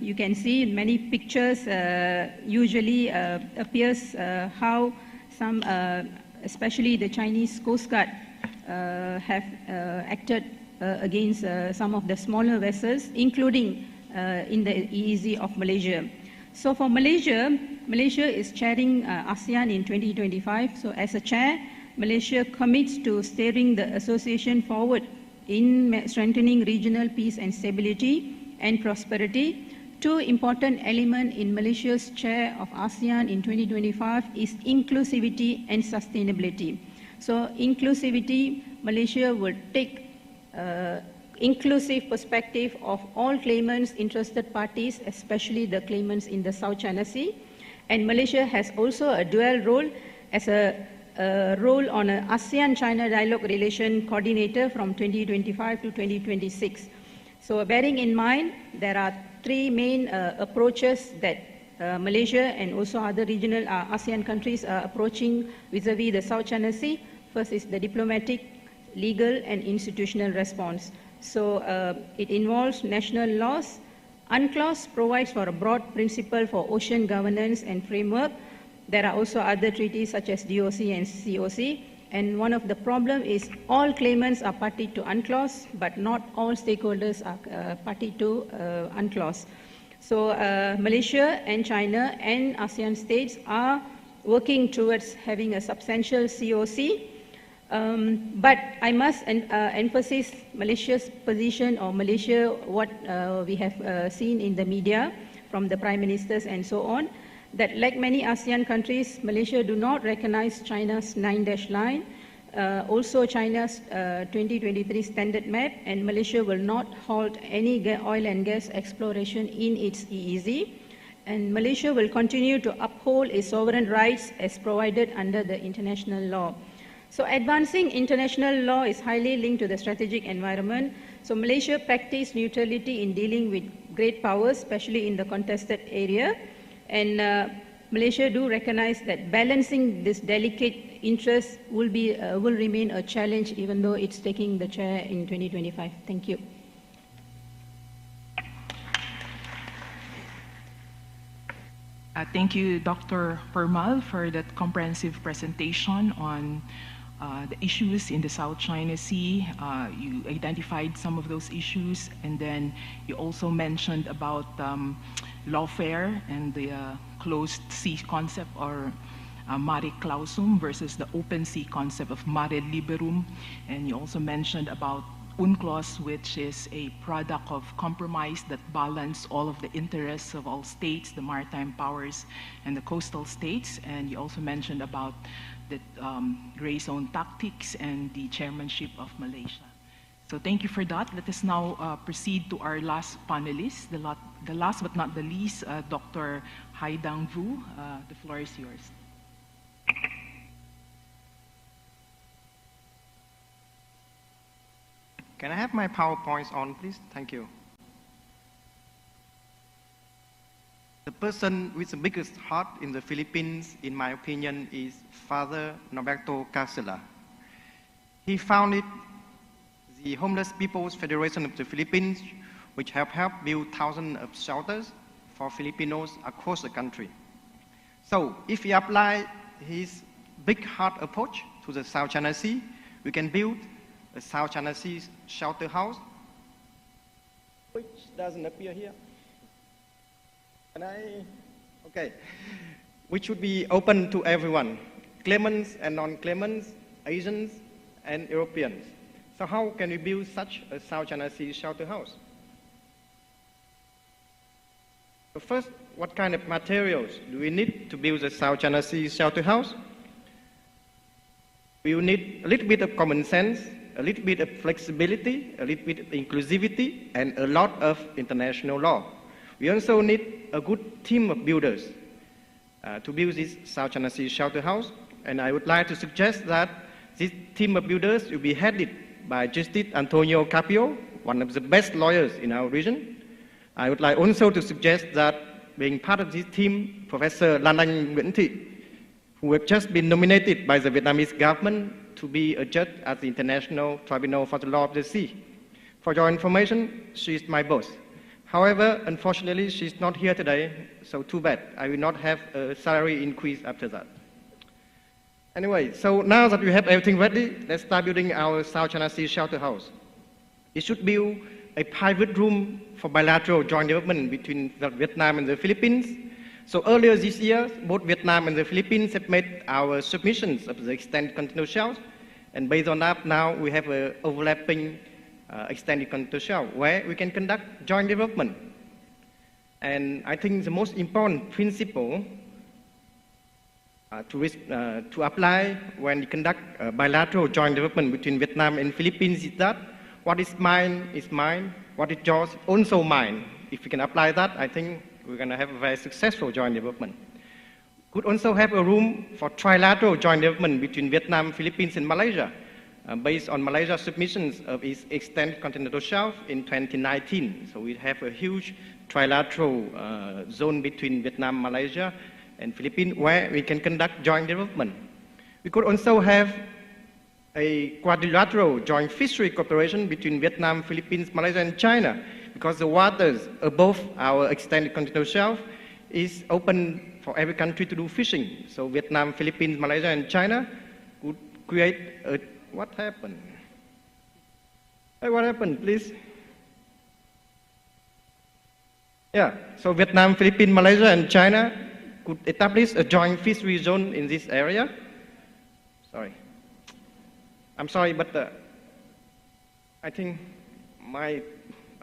you can see in many pictures. Usually appears how some, especially the Chinese Coast Guard, have acted against some of the smaller vessels, including in the EEZ of Malaysia. So for Malaysia, Malaysia is chairing ASEAN in 2025. So as a chair, Malaysia commits to steering the association forward in strengthening regional peace and stability and prosperity. Two important elements in Malaysia's chair of ASEAN in 2025 is inclusivity and sustainability. So inclusivity, Malaysia will take inclusive perspective of all claimants, interested parties, especially the claimants in the South China Sea. And Malaysia has also a dual role as a role on an ASEAN-China dialogue relation coordinator from 2025 to 2026. So bearing in mind, there are three main approaches that Malaysia and also other regional ASEAN countries are approaching vis-a-vis the South China Sea. First is the diplomatic, legal and institutional response. So it involves national laws. UNCLOS provides for a broad principle for ocean governance and framework. There are also other treaties such as DOC and COC. And one of the problems is all claimants are party to UNCLOS, but not all stakeholders are party to UNCLOS. So Malaysia and China and ASEAN states are working towards having a substantial COC. But I must emphasize Malaysia's position, or Malaysia, what we have seen in the media from the prime ministers and so on, that like many ASEAN countries, Malaysia do not recognize China's 9-dash line. also China's 2023 standard map, and Malaysia will not halt any oil and gas exploration in its EEZ. And Malaysia will continue to uphold its sovereign rights as provided under the international law. So advancing international law is highly linked to the strategic environment. So Malaysia practices neutrality in dealing with great powers, especially in the contested area. And Malaysia do recognize that balancing this delicate interest will remain a challenge, even though it's taking the chair in 2025. Thank you. Thank you, Dr. Permal, for that comprehensive presentation on the issues in the South China Sea. You identified some of those issues, and then you also mentioned about lawfare and the closed sea concept, or mare clausum, versus the open sea concept of mare liberum. And you also mentioned about UNCLOS, which is a product of compromise that balance all of the interests of all states, the maritime powers and the coastal states. And you also mentioned about the gray zone tactics and the chairmanship of Malaysia. So thank you for that. Let us now proceed to our last panelist, the last but not the least, Dr. Haidang Vu. The floor is yours. Can I have my PowerPoints on, please? Thank you. The person with the biggest heart in the Philippines, in my opinion, is Father Norberto Casella. He founded the Homeless People's Federation of the Philippines, which have helped build thousands of shelters for Filipinos across the country. So if we apply his big heart approach to the South China Sea, we can build a South China Sea shelter house, which doesn't appear here. Okay. Which should be open to everyone, claimants and non-claimants, Asians and Europeans. So how can we build such a South China Sea shelter house? So first, what kind of materials do we need to build a South China Sea shelter house? We will need a little bit of common sense, a little bit of flexibility, a little bit of inclusivity, and a lot of international law. We also need a good team of builders to build this South China Sea shelter house. And I would like to suggest that this team of builders will be headed by Justice Antonio Carpio, one of the best lawyers in our region. I would like also to suggest that being part of this team, Professor Lan Anh Nguyễn Thị, who have just been nominated by the Vietnamese government to be a judge at the International Tribunal for the Law of the Sea. For your information, she is my boss. However, unfortunately, she's not here today, so too bad. I will not have a salary increase after that. Anyway, so now that we have everything ready, let's start building our South China Sea shelter house. It should build a private room for bilateral joint development between Vietnam and the Philippines. So earlier this year, both Vietnam and the Philippines have made our submissions of the extended continental shelf, and based on that, now we have an overlapping extended continental shelf where we can conduct joint development. And I think the most important principle to apply when you conduct bilateral joint development between Vietnam and Philippines is that what is mine, what is yours, also mine. If we can apply that, I think we're going to have a very successful joint development. Could also have a room for trilateral joint development between Vietnam, Philippines, and Malaysia, based on Malaysia's submissions of its extended continental shelf in 2019. So we have a huge trilateral zone between Vietnam, Malaysia, and Philippines where we can conduct joint development. We could also have a quadrilateral joint fishery cooperation between Vietnam, Philippines, Malaysia, and China, because the waters above our extended continental shelf is open for every country to do fishing. So Vietnam, Philippines, Malaysia, and China could create a... What happened? Hey, what happened, please? Yeah, so Vietnam, Philippines, Malaysia, and China could establish a joint fishery zone in this area. Sorry. I'm sorry, but I think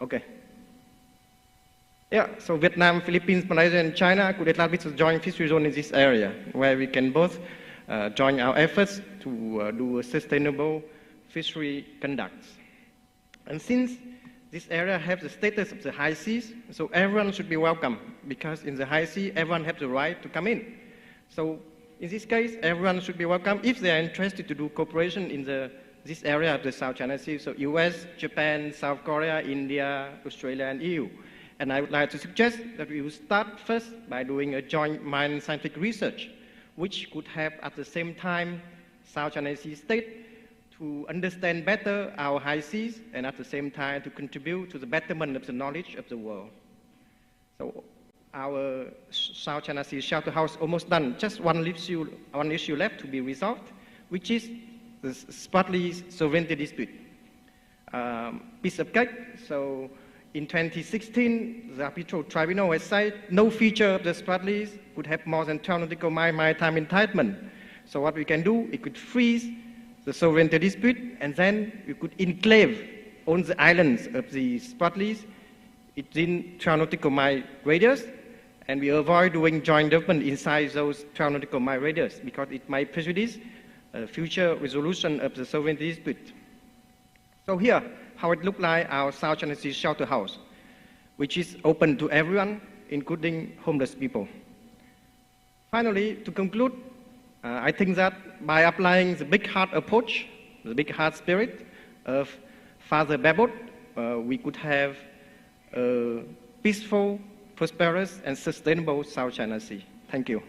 okay. Yeah, so Vietnam, Philippines, Malaysia, and China could establish a joint fishery zone in this area where we can both join our efforts to do a sustainable fishery conduct. And since this area has the status of the high seas, so everyone should be welcome, because in the high sea, everyone has the right to come in. So in this case, everyone should be welcome if they are interested to do cooperation in this area of the South China Sea, so US, Japan, South Korea, India, Australia, and EU. And I would like to suggest that we will start first by doing a joint mine scientific research, which could help at the same time South China Sea state to understand better our high seas, and at the same time to contribute to the betterment of the knowledge of the world. So our South China Sea shelter house almost done. Just one issue left to be resolved, which is the Spratleys sovereignty dispute. Piece of cake. So in 2016, the arbitral tribunal has said no feature of the Spratleys could have more than 12 nautical mile maritime entitlement. So what we can do, it could freeze the sovereignty dispute, and then we could enclave on the islands of the Spratleys within 12 nautical mile radius, and we avoid doing joint development inside those 12 nautical mile radius, because it might prejudice future resolution of the sovereignty dispute. So here, how it looks like our South China Sea shelter house, which is open to everyone, including homeless people. Finally, to conclude, I think that by applying the big heart approach, the big heart spirit of Father Babot, we could have a peaceful, prosperous, and sustainable South China Sea. Thank you.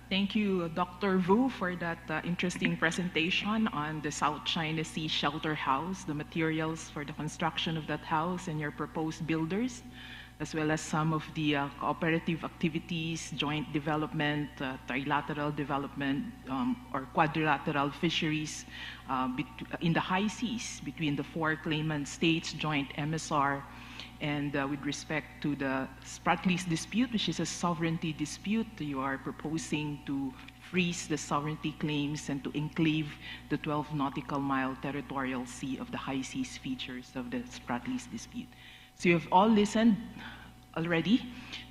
Thank you, Dr. Vu, for that interesting presentation on the South China Sea shelter house, the materials for the construction of that house and your proposed builders, as well as some of the cooperative activities, joint development, trilateral development, or quadrilateral fisheries in the high seas between the 4 claimant states, joint MSR, and with respect to the Spratleys dispute, which is a sovereignty dispute, you are proposing to freeze the sovereignty claims and to enclave the 12 nautical mile territorial sea of the high seas features of the Spratleys dispute. So you have all listened already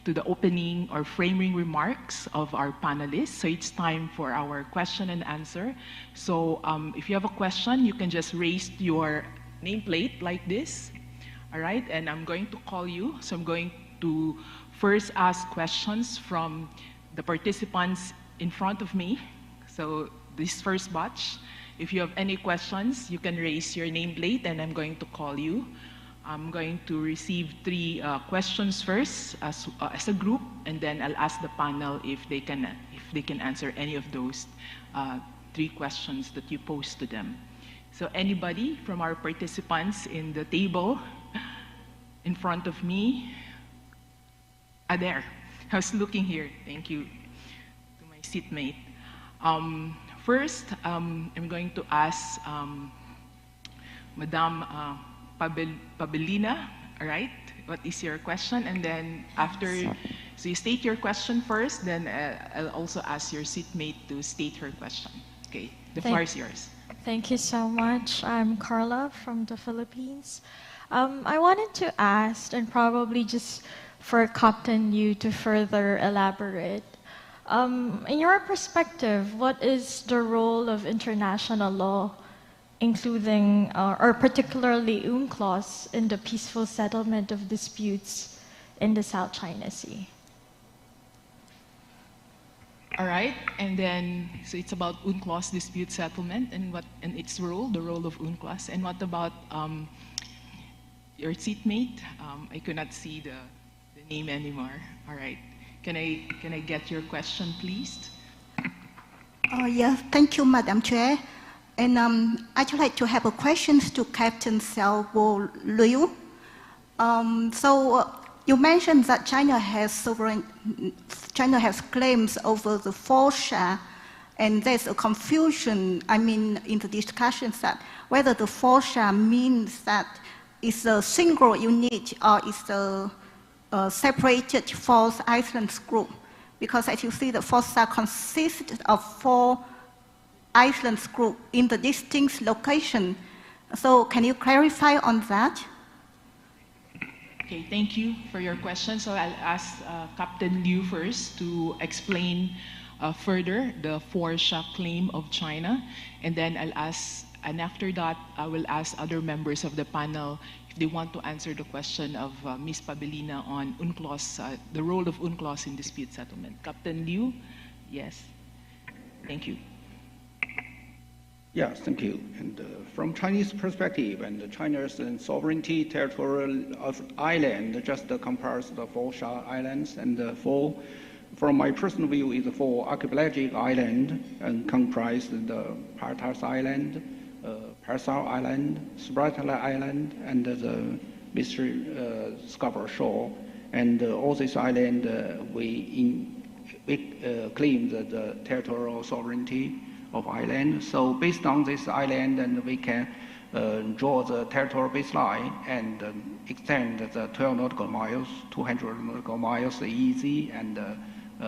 to the opening or framing remarks of our panelists. So it's time for our question and answer. So if you have a question, you can just raise your nameplate like this. All right, and I'm going to call you. So I'm going to first ask questions from the participants in front of me. So this first batch, if you have any questions, you can raise your nameplate and I'm going to call you. I'm going to receive 3 questions first as a group, and then I'll ask the panel if they can answer any of those 3 questions that you pose to them. So anybody from our participants in the table in front of me? There. I was looking here. Thank you to my seatmate. First, I'm going to ask Madame Pabelina, all right? What is your question? And then after, so you state your question first, then I'll also ask your seatmate to state her question. Okay, the floor is yours. Thank you so much. I'm Carla from the Philippines. I wanted to ask, and probably just for Captain Yu to further elaborate, in your perspective, what is the role of international law, including or particularly UNCLOS, in the peaceful settlement of disputes in the South China Sea? All right, and then, so it's about UNCLOS dispute settlement and its role, the role of UNCLOS, and what about your seatmate? I could not see the name anymore. All right, can I get your question, please? Yes, thank you, Madam Chair. And I'd like to have a question to Captain Xiaobo Liu. You mentioned that China has claims over the foresha, and there's a confusion, in the discussions, that whether the foresha means that it's a single unit or it's a separated Fourth Islands group. Because as you see, the foresha consists of 4 islands group in the distinct location. So can you clarify on that? Okay, thank you for your question. So I'll ask Captain Liu first to explain further the Forsha claim of China, and then after that, I will ask other members of the panel if they want to answer the question of Ms. Pabelina on UNCLOS, the role of UNCLOS in dispute settlement. Captain Liu, yes. Thank you. Yes, thank you. And from Chinese perspective, and China's sovereignty territorial of island just compares the Forsha Islands, and from my personal view, is 4 archipelagic islands and comprise the Partas Island, Persal Island, Spratly Island, and the Mr. Scarborough Shore. And all these islands, we claim the territorial sovereignty of island. So based on this island, and we can draw the territorial baseline and extend the 12 nautical miles, 200 nautical miles easy, and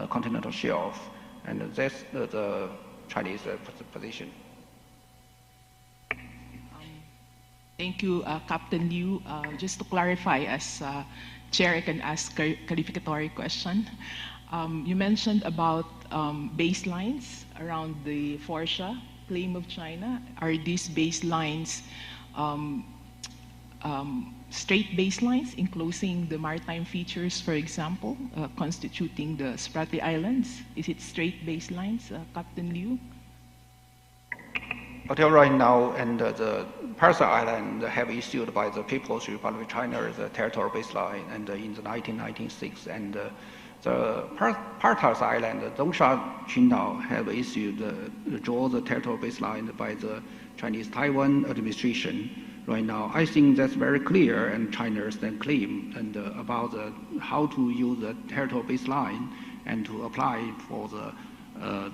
continental shelf. And that's the Chinese position. Thank you, Captain Liu. Just to clarify, as Chair, I can ask a clarificatory question. You mentioned about baselines around the Forsha claim of China. Are these baselines straight baselines enclosing the maritime features, for example, constituting the Spratly Islands? Is it straight baselines, Captain Liu? Until right now, and the Persal Island have issued by the People's Republic of China as a territorial baseline, and in the 1996, and the Partas Island, Dongsha Qundao, have issued draw the territorial baseline by the Chinese Taiwan administration. Right now, I think that's very clear, and China's then claim and about how to use the territorial baseline and to apply for the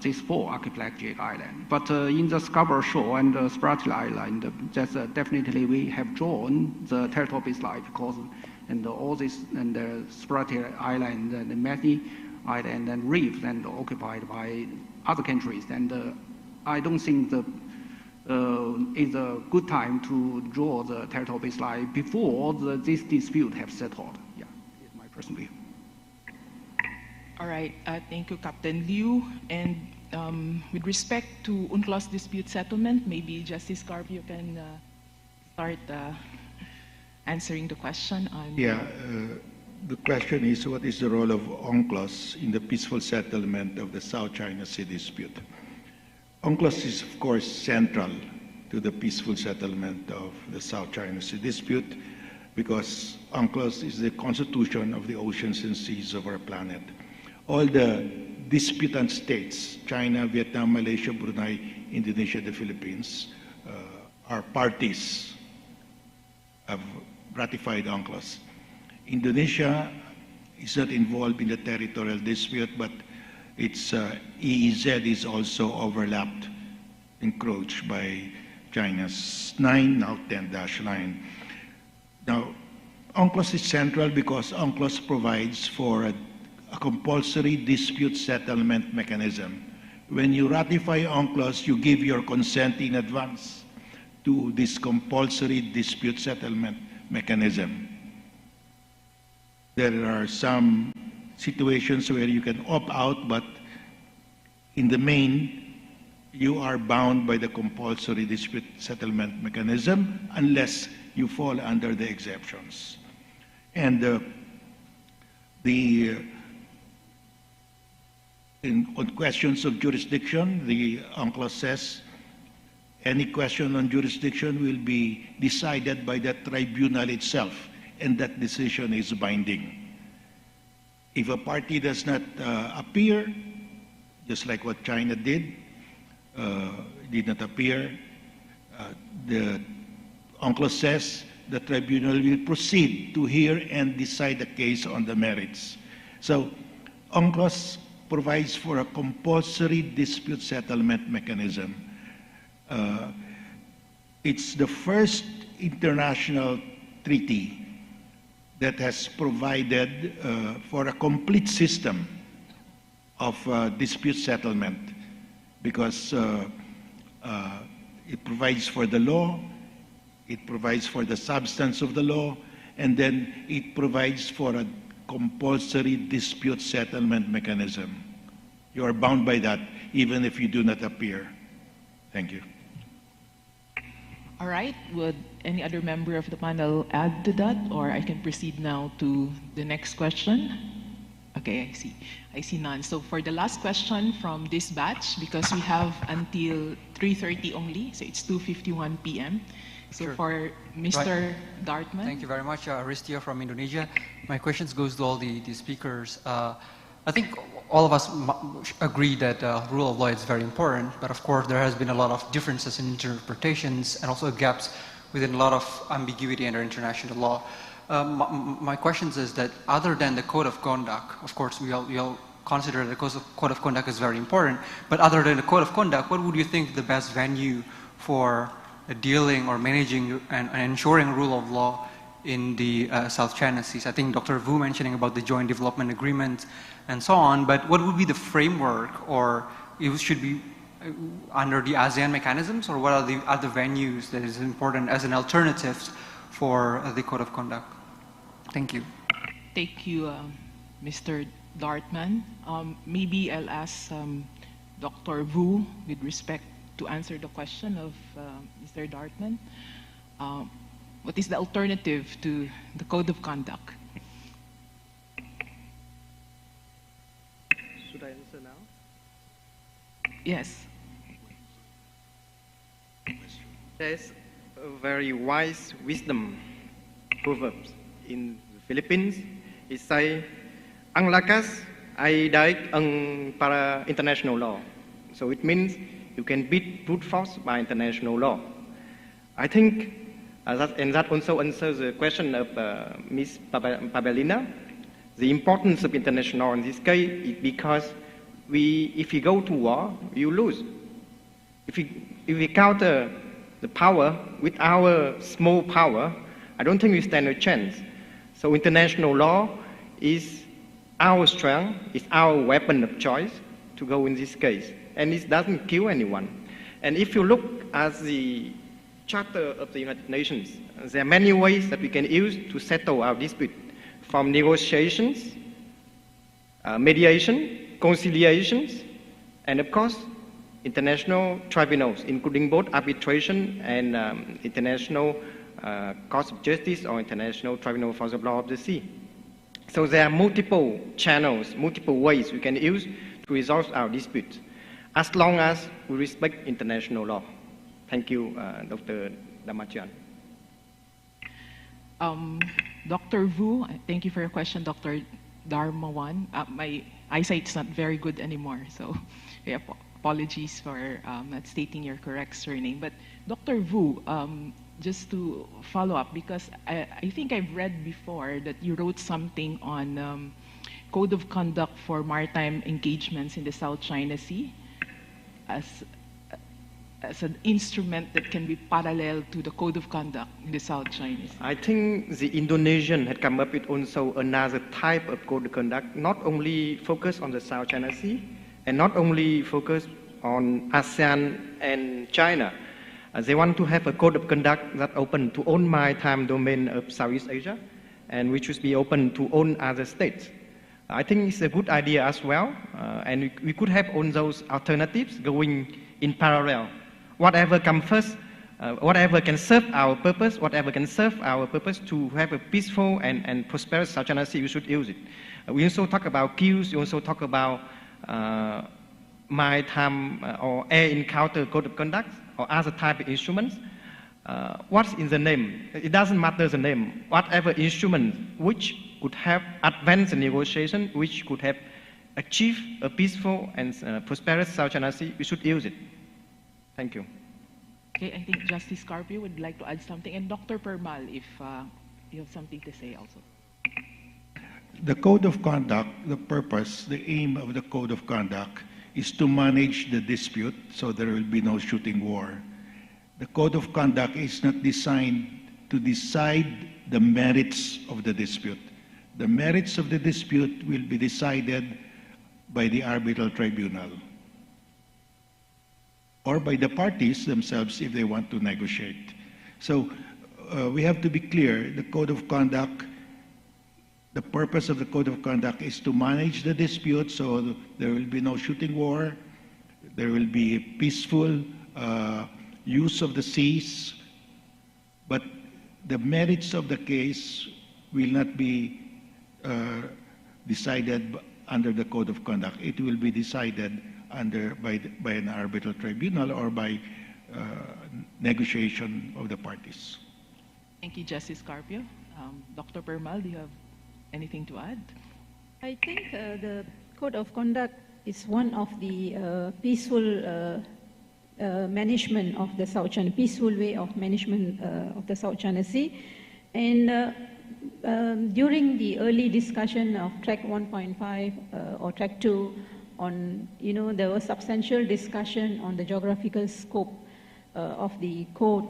these 4 archipelagic islands. But in the Scarborough Shore and the Spratly Island, that's definitely we have drawn the territorial baseline because and all this and the Spratly Island and many islands and reefs and occupied by other countries. And I don't think it's a good time to draw the territorial baseline before this dispute have settled. Yeah, it's my personal view. All right, thank you, Captain Liu. And with respect to UNCLOS dispute settlement, maybe Justice Carpio can start answering the question on... Yeah, the question is, what is the role of UNCLOS in the peaceful settlement of the South China Sea dispute? UNCLOS is, of course, central to the peaceful settlement of the South China Sea dispute because UNCLOS is the constitution of the oceans and seas of our planet. All the disputant states, China, Vietnam, Malaysia, Brunei, Indonesia, the Philippines, are parties, have ratified UNCLOS. Indonesia is not involved in the territorial dispute, but its EEZ is also overlapped, encroached by China's 9, now 10-9. Now, UNCLOS is central because UNCLOS provides for a compulsory dispute settlement mechanism. When you ratify UNCLOS, you give your consent in advance to this compulsory dispute settlement mechanism. There are some situations where you can opt out, but in the main, you are bound by the compulsory dispute settlement mechanism unless you fall under the exceptions. And on questions of jurisdiction, the UNCLOS says any question on jurisdiction will be decided by the tribunal itself, and that decision is binding. If a party does not appear, just like what China did not appear, the UNCLOS says the tribunal will proceed to hear and decide the case on the merits. So UNCLOS provides for a compulsory dispute settlement mechanism. It's the first international treaty that has provided for a complete system of dispute settlement because it provides for the law, it provides for the substance of the law, and then it provides for a compulsory dispute settlement mechanism. You are bound by that, even if you do not appear. Thank you. All right. Would any other member of the panel add to that, or I can proceed now to the next question? Okay, I see. I see none. So for the last question from this batch, because we have until 3:30 only, so it's 2:51 p.m. So Sure. for Mr. Dartman. Thank you very much, Ristia from Indonesia. My questions goes to all the speakers. I think all of us agree that rule of law is very important, but of course there has been a lot of differences in interpretations and also gaps within a lot of ambiguity under international law. My question is that other than the code of conduct, of course we all consider the code of conduct is very important, but other than the code of conduct, what would you think the best venue for dealing or managing and ensuring rule of law in the South China Seas? I think Dr. Vu mentioning about the joint development agreement and so on, but what would be the framework, or it should be under the ASEAN mechanisms, or what are the other venues that is important as an alternative for the code of conduct? Thank you. Thank you, Mr. Dartman. Maybe I'll ask Dr. Vu with respect to answer the question of Mr. Dartman. What is the alternative to the code of conduct? Should I answer now? Yes. There's a very wise wisdom proverbs in the Philippines. It says, "Ang lakas ay daig ang para international law." So it means you can beat brute force by international law. I think that also answers the question of Ms. Pabelina. The importance of international law in this case is because if you go to war, you lose. If we counter the power with our small power, I don't think we stand a chance. So international law is our strength, it's our weapon of choice to go in this case. And it doesn't kill anyone. And if you look at the Charter of the United Nations, there are many ways that we can use to settle our dispute, from negotiations, mediation, conciliations, and of course, international tribunals, including both arbitration and international court of justice or international tribunal for the law of the sea. So there are multiple channels, multiple ways we can use to resolve our disputes, as long as we respect international law. Thank you, Dr. Damachian. Dr. Vu, thank you for your question, Dr. Darmawan. My eyesight is not very good anymore, so apologies for not stating your correct surname. But Dr. Vu, just to follow up, because I think I've read before that you wrote something on code of conduct for maritime engagements in the South China Sea as an instrument that can be parallel to the code of conduct in the South China Sea. I think the Indonesian had come up with also another type of code of conduct, not only focused on the South China Sea and not only focused on ASEAN and China. They want to have a code of conduct that open to all maritime domain of Southeast Asia and which should be open to all other states. I think it's a good idea as well, and we could have all those alternatives going in parallel. Whatever comes first, whatever can serve our purpose, to have a peaceful and prosperous South China Sea, we should use it. We also talk about queues, we also talk about maritime or air encounter code of conduct or other type of instruments. What's in the name? It doesn't matter the name. Whatever instrument which could have advanced the negotiation, which could have achieved a peaceful and prosperous South China Sea, we should use it. Thank you. Okay, I think Justice Carpio would like to add something, and Dr. Permal, if you have something to say also. The code of conduct, the purpose, the aim of the code of conduct is to manage the dispute so there will be no shooting war. The code of conduct is not designed to decide the merits of the dispute. The merits of the dispute will be decided by the arbitral tribunal or by the parties themselves if they want to negotiate. So we have to be clear, the Code of Conduct, the purpose of the Code of Conduct is to manage the dispute so there will be no shooting war, there will be peaceful use of the seas, but the merits of the case will not be decided under the Code of Conduct. It will be decided by an arbitral tribunal or by negotiation of the parties. Thank you, Justice Carpio. Dr. Permal, do you have anything to add? I think the Code of Conduct is one of the peaceful management of the South China, peaceful way of management of the South China Sea. And during the early discussion of track 1.5 or track 2 on, there was substantial discussion on the geographical scope of the code.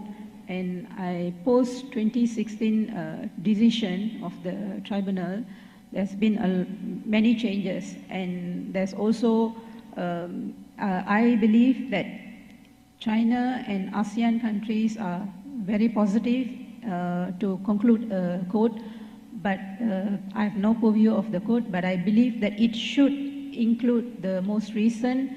And I post 2016 decision of the tribunal, there's been many changes. And there's also, I believe that China and ASEAN countries are very positive to conclude a code, but I have no purview of the code, but I believe that it should include the most recent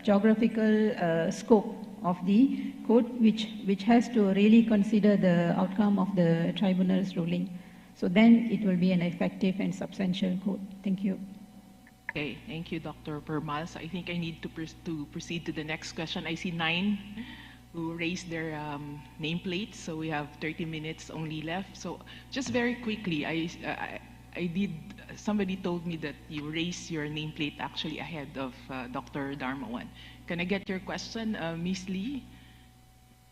geographical scope of the code, which has to really consider the outcome of the tribunal's ruling. So then it will be an effective and substantial code. Thank you. Okay, thank you, Dr. Permal. So I think I need to proceed to the next question. I see 9 who raised their nameplates, so we have 30 minutes only left. So just very quickly, somebody told me that you raised your nameplate actually ahead of Dr. Darmawan. Can I get your question, Ms. Lee?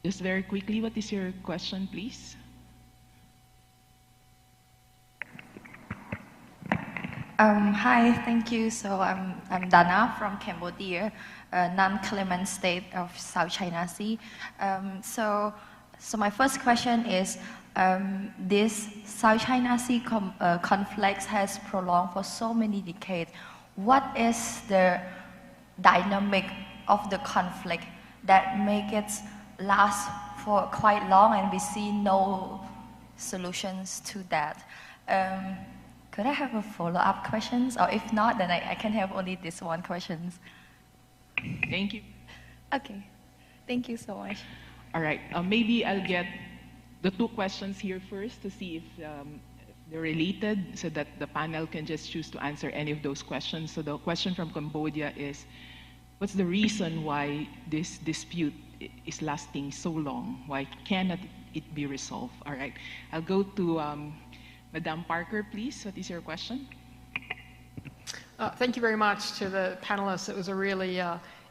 Just very quickly, what is your question, please? Hi, thank you. So I'm Dana from Cambodia, a non-claimant state of South China Sea. So my first question is, this South China Sea conflict has prolonged for so many decades. What is the dynamic of the conflict that make it last for quite long and we see no solutions to that? Could I have a follow-up questions? Or if not, then I can have only this one questions. Thank you. Okay, thank you so much. All right, maybe I'll get the 2 questions here first to see if they're related so that the panel can just choose to answer any of those questions. So the question from Cambodia is, what's the reason why this dispute is lasting so long? Why cannot it be resolved? All right, I'll go to Madam Parker, please. What is your question? Thank you very much to the panelists. It was a really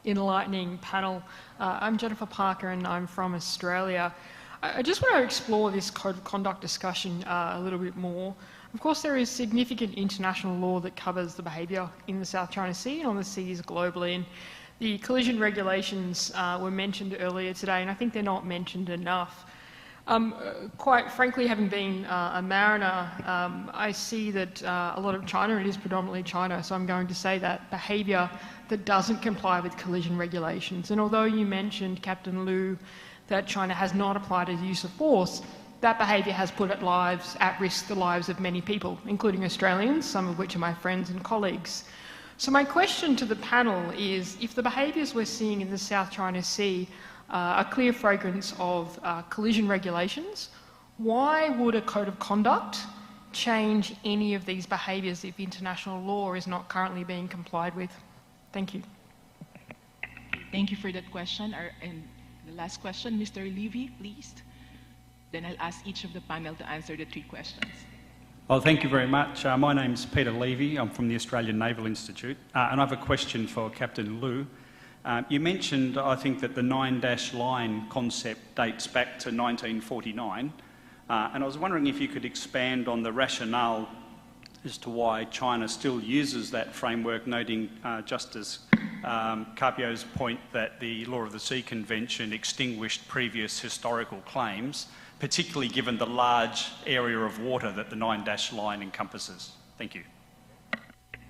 enlightening panel. I'm Jennifer Parker and I'm from Australia. I just want to explore this code of conduct discussion a little bit more. Of course, there is significant international law that covers the behaviour in the South China Sea and on the seas globally. And the collision regulations were mentioned earlier today, and I think they're not mentioned enough. Quite frankly, having been a mariner, I see that a lot of China, it is predominantly China, so I'm going to say that behaviour that doesn't comply with collision regulations. And although you mentioned, Captain Liu, that China has not applied a use of force, that behaviour has put at risk the lives of many people, including Australians, some of which are my friends and colleagues. So my question to the panel is, if the behaviours we're seeing in the South China Sea a clear fragrance of collision regulations, why would a code of conduct change any of these behaviours if international law is not currently being complied with? Thank you. Thank you for that question. And the last question, Mr. Levy, please. Then I'll ask each of the panel to answer the 3 questions. Well, thank you very much. My name's Peter Levy. I'm from the Australian Naval Institute. And I have a question for Captain Liu. You mentioned, I think, that the 9-dash line concept dates back to 1949, and I was wondering if you could expand on the rationale as to why China still uses that framework, noting Justice Carpio's point that the Law of the Sea Convention extinguished previous historical claims, particularly given the large area of water that the 9-dash line encompasses. Thank you.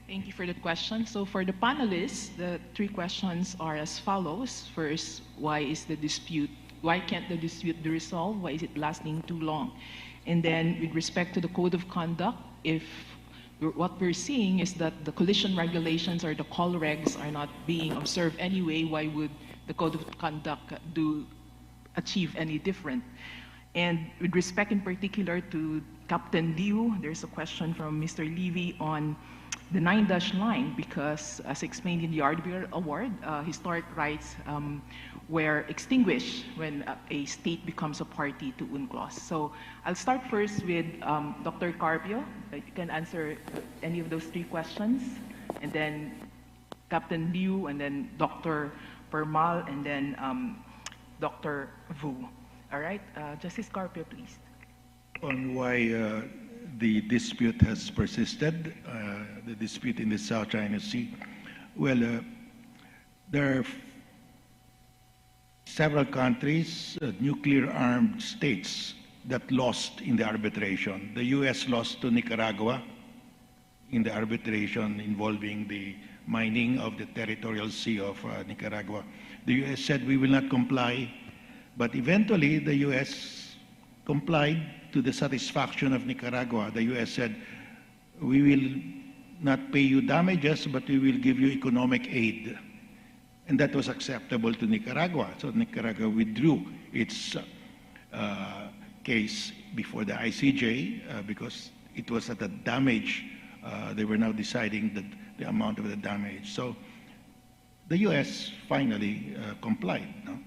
Thank you for the question. So for the panelists, the 3 questions are as follows. First, why is the dispute why can't the dispute be resolved? Why is it lasting too long? And then with respect to the code of conduct, if what we're seeing is that the collision regulations or the call regs are not being observed anyway, why would the code of conduct achieve any different? And with respect in particular to Captain Liu, there's a question from Mr. Levy on the 9-dash line, because as explained in the Arbiter Award, historic rights were extinguished when a state becomes a party to UNCLOS. So I'll start first with Dr. Carpio. You can answer any of those three questions, and then Captain Liu, and then Dr. Permal, and then Dr. Vu. All right, Justice Carpio, please. On why the dispute has persisted, the dispute in the South China Sea. Well, there are several countries, nuclear-armed states, that lost in the arbitration. The U.S. lost to Nicaragua in the arbitration involving the mining of the territorial sea of Nicaragua. The U.S. said, we will not comply, but eventually the U.S. complied to the satisfaction of Nicaragua. The U.S. said, we will not pay you damages, but we will give you economic aid. And that was acceptable to Nicaragua. So Nicaragua withdrew its case before the ICJ because it was at a damage. They were now deciding the amount of the damage. So the U.S. finally complied. No?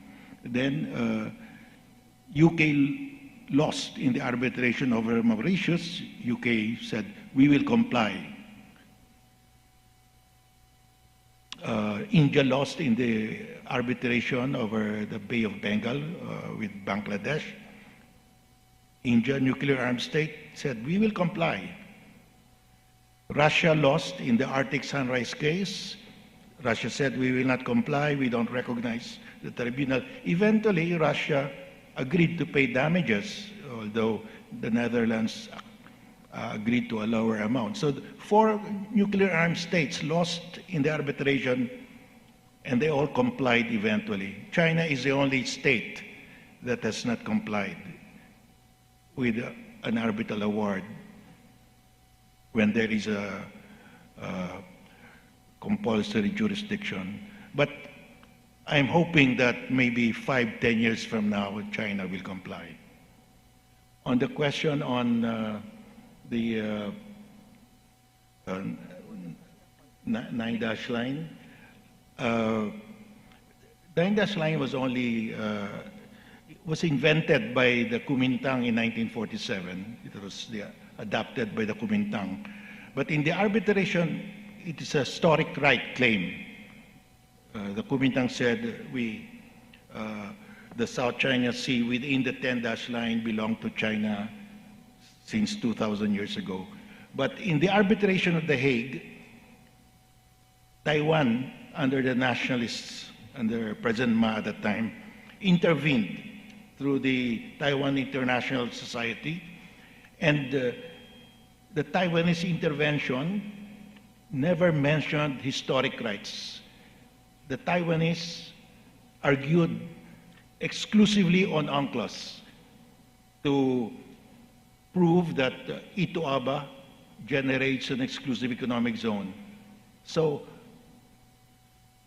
Then UK lost in the arbitration over Mauritius. UK said, we will comply. India lost in the arbitration over the Bay of Bengal with Bangladesh. India, nuclear-armed state, said, we will comply. Russia lost in the Arctic Sunrise case. Russia said, we will not comply, we don't recognize the tribunal. Eventually, Russia agreed to pay damages, although the Netherlands agreed to a lower amount. So 4 nuclear-armed states lost in the arbitration, and they all complied eventually. China is the only state that has not complied with an arbitral award when there is a compulsory jurisdiction. But I'm hoping that maybe 5-10 years from now, China will comply. On the question on the 9-dash line, 9-dash line was only was invented by the Kuomintang in 1947. It was adopted by the Kuomintang. But in the arbitration, it is a historic right claim. The Kuomintang said the South China Sea within the 10-dash line belonged to China since 2,000 years ago. But in the arbitration of The Hague, Taiwan, under the nationalists, under President Ma at that time, intervened through the Taiwan International Society. And the Taiwanese intervention never mentioned historic rights. The Taiwanese argued exclusively on UNCLOS to prove that Ito-Aba generates an exclusive economic zone. So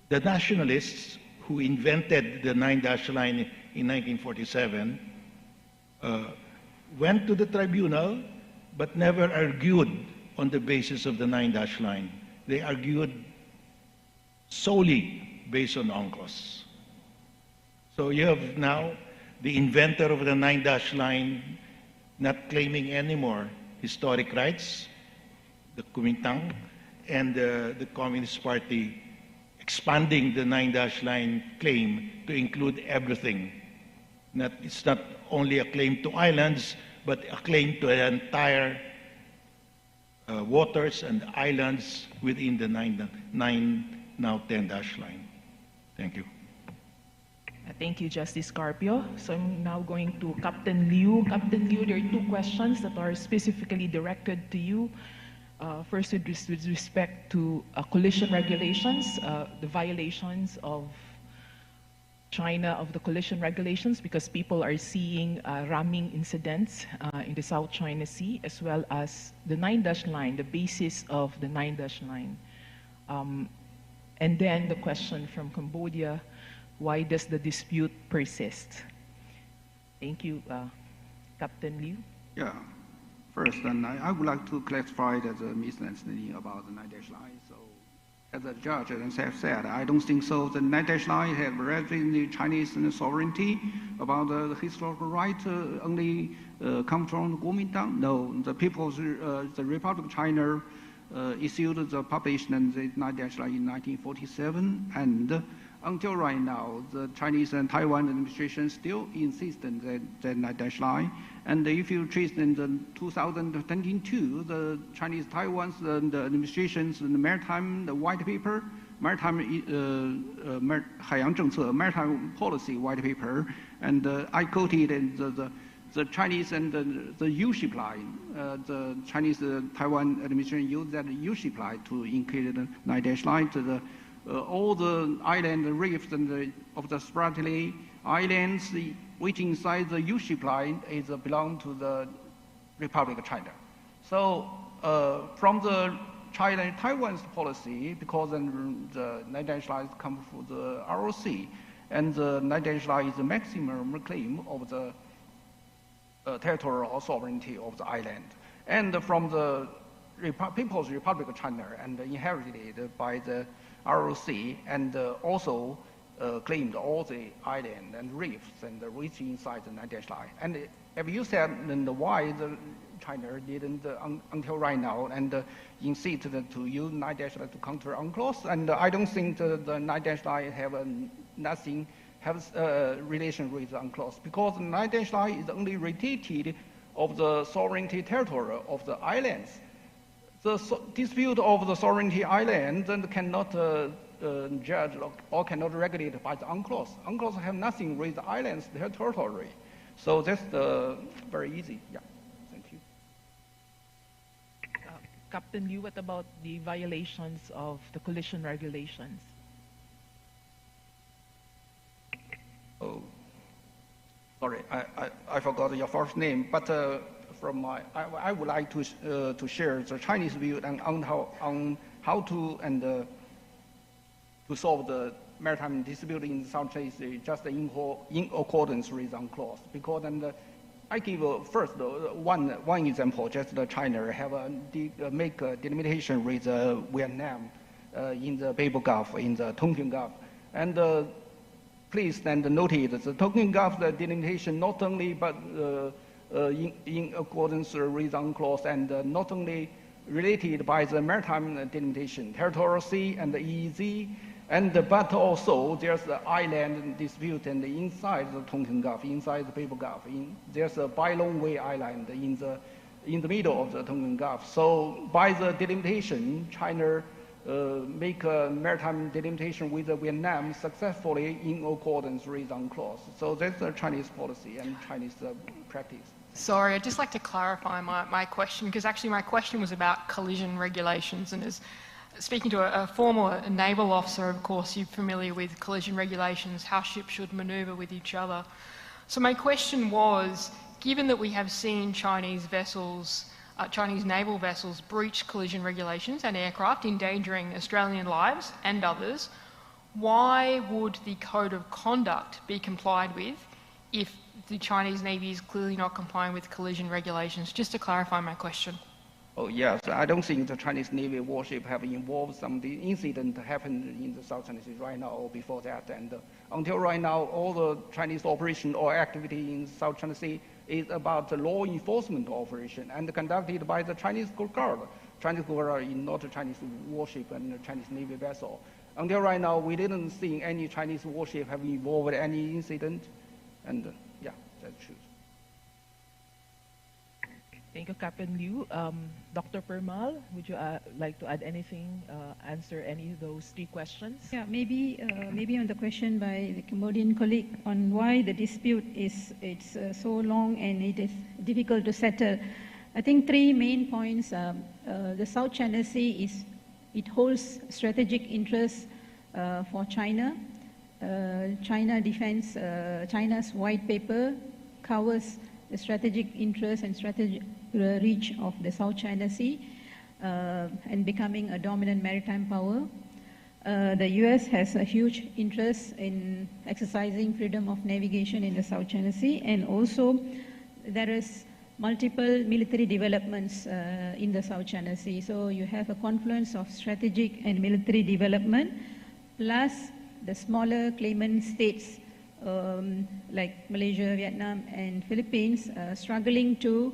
the nationalists who invented the 9-dash line in 1947 went to the tribunal but never argued on the basis of the 9-dash line. They argued solely based on UNCLOS. So you have now the inventor of the 9-dash line not claiming anymore historic rights, the Kuomintang, and the Communist Party expanding the 9-dash line claim to include everything. It's not only a claim to islands, but a claim to the entire waters and islands within the 9, now 10-dash line. Thank you. Thank you, Justice Carpio. So I'm now going to Captain Liu. Captain Liu, there are 2 questions that are specifically directed to you. First, with respect to collision regulations, the violations of China of the collision regulations, because people are seeing ramming incidents in the South China Sea, as well as the 9-dash line, the basis of the 9-dash line. And then the question from Cambodia, why does the dispute persist? Thank you, Captain Liu. Yeah. First, and I would like to clarify that the misunderstanding about the 9-dash line. So, as the judge have said, I don't think so. The 9-dash line has raised the Chinese sovereignty about the historical right only come from Kuomintang. No, the people's, the Republic of China issued the publication of the 9-dash line in 1947, and until right now, the Chinese and Taiwan administration still insist on the 9-dash line. And if you trace in the 2022, the Chinese Taiwan's the administration's the maritime the white paper, maritime 海洋政策 maritime policy white paper, and I quoted in the Chinese and the U-ship line, the Chinese Taiwan administration used that U-ship line to include the 9-dash line to the all the island reefs and of the Spratly Islands, which inside the U-ship line is belong to the Republic of China. So from the China-Taiwan's policy, because the 9-dash line come from the ROC, and the 9-dash line is the maximum claim of the territorial sovereignty of the island. And from the People's Republic of China and inherited by the ROC, and also claimed all the island and reefs and reach inside the 9-dash line. And if you said why the China didn't until right now and insist to use 9-dash line to counter UNCLOS, and I don't think the 9-dash line have nothing has relation with UNCLOS, because the 9-dash line is only related of the sovereignty territory of the islands. The dispute of the sovereignty island cannot judge or cannot regulate by the UNCLOS. UNCLOS have nothing with the islands, their territory. So that's very easy. Yeah, thank you. Captain Liu, what about the violations of the collision regulations? Oh, sorry, I forgot your first name, but from my, I would like to share the Chinese view on how to and to solve the maritime dispute in the South China Sea just in accordance with UNCLOS. Because I give first one example. Just China have make a delimitation with Vietnam in the Permal Gulf, in the Tonkin Gulf, and please noted the Tonkin Gulf the delimitation not only but in accordance with UNCLOS, and not only related by the maritime delimitation, territorial sea and the EEZ, and but also there's the island dispute and inside the Tonkin Gulf, inside the Permal Gulf. There's a Bai Long Wei Island in the middle of the Tonkin Gulf. So by the delimitation, China make a maritime delimitation with Vietnam successfully in accordance with UNCLOS. So that's the Chinese policy and Chinese practice. Sorry, I'd just like to clarify my question, because actually my question was about collision regulations, and as speaking to a former naval officer, of course, you're familiar with collision regulations, how ships should maneuver with each other. So my question was, given that we have seen Chinese vessels, Chinese naval vessels breach collision regulations and aircraft endangering Australian lives and others, why would the code of conduct be complied with if the Chinese Navy is clearly not complying with collision regulations? Just to clarify my question. Oh yes, I don't think the Chinese Navy warship have involved some of the incident happened in the South China Sea right now or before that. And until right now, all the Chinese operation or activity in South China Sea is about the law enforcement operation and conducted by the Chinese Coast Guard. Chinese Coast Guard is not a Chinese warship and a Chinese Navy vessel. Until right now, we didn't see any Chinese warship have involved any incident. And yeah, that's true. Thank you, Captain Liu. Dr. Permal, would you like to add anything, answer any of those three questions? Yeah, maybe on the question by the Cambodian colleague on why the dispute is so long and it is difficult to settle. I think three main points. The South China Sea holds strategic interest for China. China's white paper covers the strategic interest and strategic reach of the South China Sea and becoming a dominant maritime power. The US has a huge interest in exercising freedom of navigation in the South China Sea, and also there is multiple military developments in the South China Sea. So you have a confluence of strategic and military development, plus the smaller claimant states like Malaysia, Vietnam, and Philippines struggling to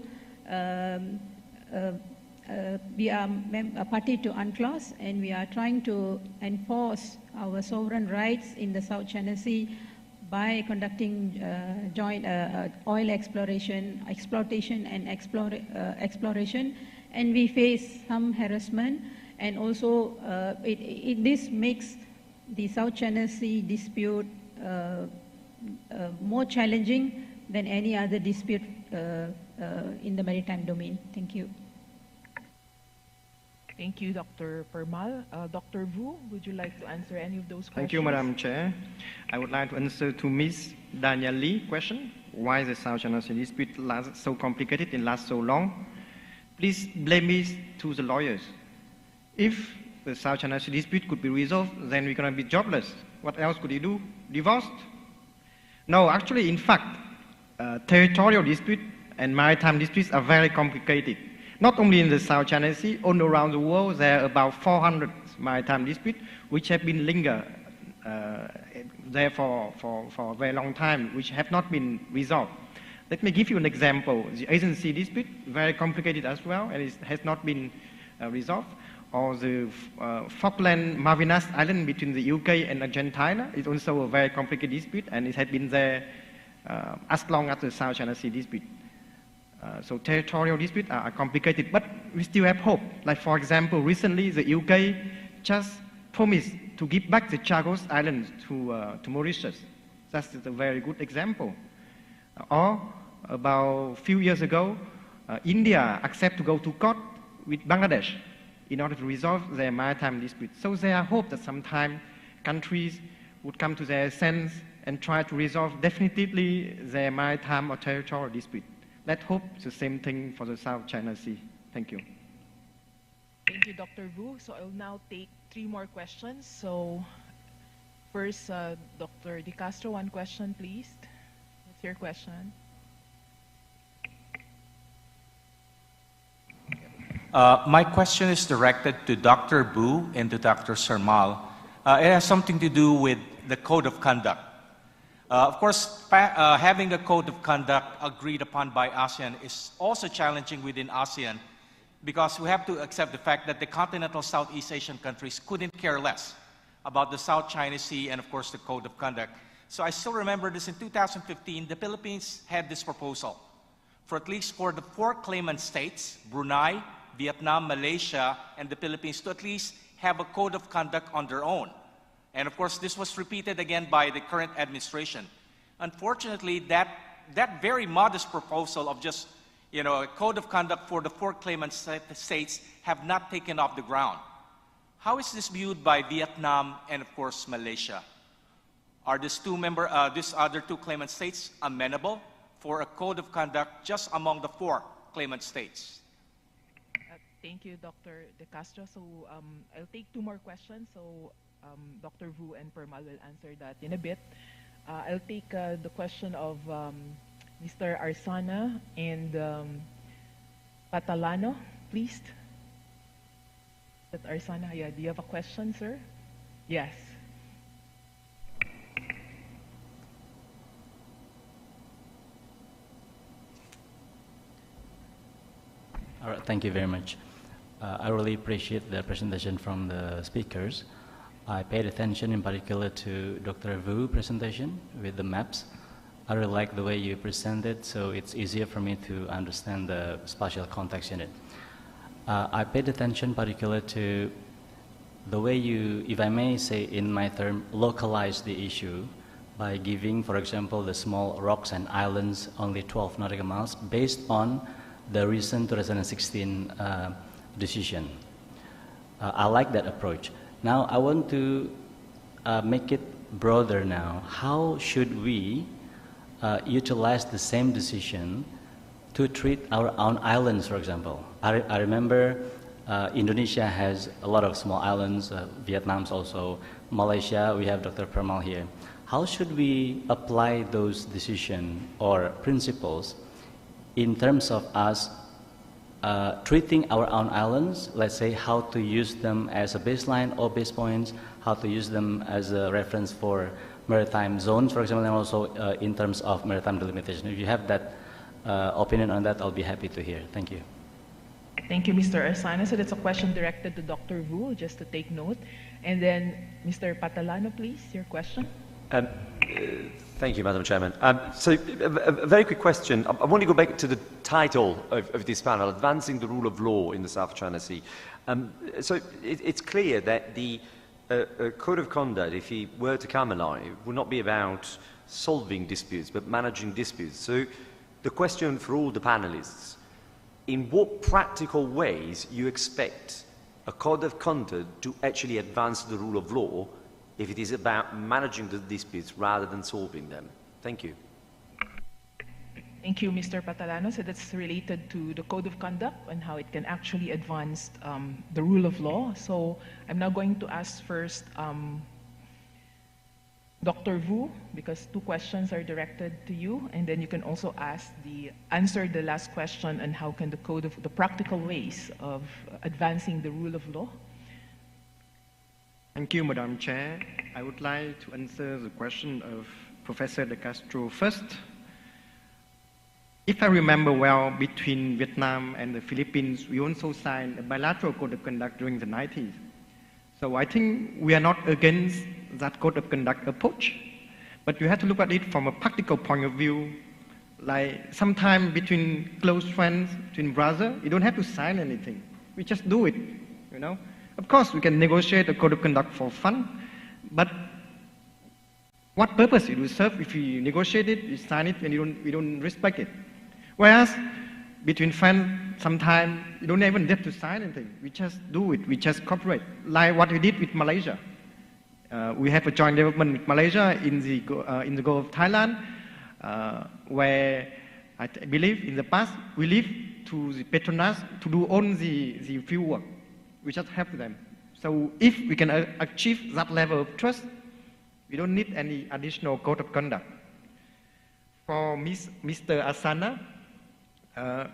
we are a party to UNCLOS, and we are trying to enforce our sovereign rights in the South China Sea by conducting joint oil exploration and exploration, and we face some harassment, and also this makes the South China Sea dispute more challenging than any other dispute in the maritime domain. Thank you. Thank you, Dr. Permal. Dr. Vu, would you like to answer any of those questions? Thank you, Madam Chair. I would like to answer to Ms. Danielle Lee's question, why the South China Sea dispute lasts so complicated and lasts so long. Please blame me to the lawyers. If the South China Sea dispute could be resolved, then we're going to be jobless. What else could you do? Divorced? No, actually, in fact, territorial dispute and maritime disputes are very complicated. Not only in the South China Sea, all around the world, there are about 400 maritime disputes which have been linger there for a very long time, which have not been resolved. Let me give you an example. The Asian Sea dispute, very complicated as well, and it has not been resolved. Or the Falkland Malvinas Island between the UK and Argentina is also a very complicated dispute, and it has been there as long as the South China Sea dispute. So territorial disputes are complicated, but we still have hope. Like, for example, recently the UK just promised to give back the Chagos Islands to Mauritius. That's a very good example. Or about a few years ago, India accepted to go to court with Bangladesh in order to resolve their maritime dispute. So there are hope that sometime countries would come to their sense and try to resolve definitively their maritime or territorial dispute. Let's hope the same thing for the South China Sea. Thank you. Thank you, Dr. Vu. So I'll now take 3 more questions. So first, Dr. De Castro, one question, please. What's your question? My question is directed to Dr. Bu and to Dr. Permal. It has something to do with the code of conduct. Of course, having a code of conduct agreed upon by ASEAN is also challenging within ASEAN, because we have to accept the fact that the continental Southeast Asian countries couldn't care less about the South China Sea and, of course, the code of conduct. So I still remember this in 2015, the Philippines had this proposal for at least for the 4 claimant states, Brunei, Vietnam, Malaysia, and the Philippines, to at least have a code of conduct on their own. And of course, this was repeated again by the current administration. Unfortunately, that very modest proposal of just, a code of conduct for the 4 claimant states have not taken off the ground. How is this viewed by Vietnam and, of course, Malaysia? Are these other 2 claimant states amenable for a code of conduct just among the 4 claimant states? Thank you, Dr. De Castro. So I'll take 2 more questions. So Dr. Vu and Permal will answer that in a bit. I'll take the question of Mr. Arsana and Catalano, please. That Arsana, yeah, do you have a question, sir? Yes. All right, thank you very much. I really appreciate the presentation from the speakers. I paid attention in particular to Dr. Vu's presentation with the maps. I really like the way you presented, so it's easier for me to understand the spatial context in it. I paid attention particular to the way you, if I may say in my term, localize the issue by giving, for example, the small rocks and islands only 12 nautical miles based on the recent 2016 decision. I like that approach. Now I want to make it broader now. How should we utilize the same decision to treat our own islands, for example? I remember Indonesia has a lot of small islands, Vietnam's also, Malaysia, we have Dr. Permal here. How should we apply those decisions or principles in terms of us treating our own islands, let's say how to use them as a baseline or base points, how to use them as a reference for maritime zones, for example, and also in terms of maritime delimitation. If you have that opinion on that, I'll be happy to hear. Thank you. Thank you, Mr. Arsana. So that's a question directed to Dr. Vu, just to take note. And then Mr. Patalano, please, your question. Thank you, Madam Chairman. So a very quick question. I want to go back to the title of this panel, Advancing the Rule of Law in the South China Sea. So it's clear that the code of conduct, if he were to come alive, would not be about solving disputes, but managing disputes. So the question for all the panelists, in what practical ways you expect a code of conduct to actually advance the rule of law if it is about managing the disputes rather than solving them? Thank you. Thank you, Mr. Patalano. So that's related to the code of conduct and how it can actually advance the rule of law. So I'm now going to ask first Dr. Vu, because two questions are directed to you, and then you can also answer the last question on how can the practical ways of advancing the rule of law. Thank you, Madam Chair. I would like to answer the question of Professor De Castro first. If I remember well, between Vietnam and the Philippines, we also signed a bilateral code of conduct during the 90s. So I think we are not against that code of conduct approach, but you have to look at it from a practical point of view. Like sometimes between close friends, between brothers, you don't have to sign anything. We just do it, you know. Of course, we can negotiate a code of conduct for fun, but what purpose it will serve if you negotiate it, you sign it, and you don't respect it? Whereas between friends, sometimes you don't even have to sign anything. We just do it. We just cooperate, like what we did with Malaysia. We have a joint development with Malaysia in the Gulf of Thailand, where I believe in the past we leave to the Petronas to do all the field work. We just help them. So if we can achieve that level of trust, we don't need any additional code of conduct. For Mr. Arsana,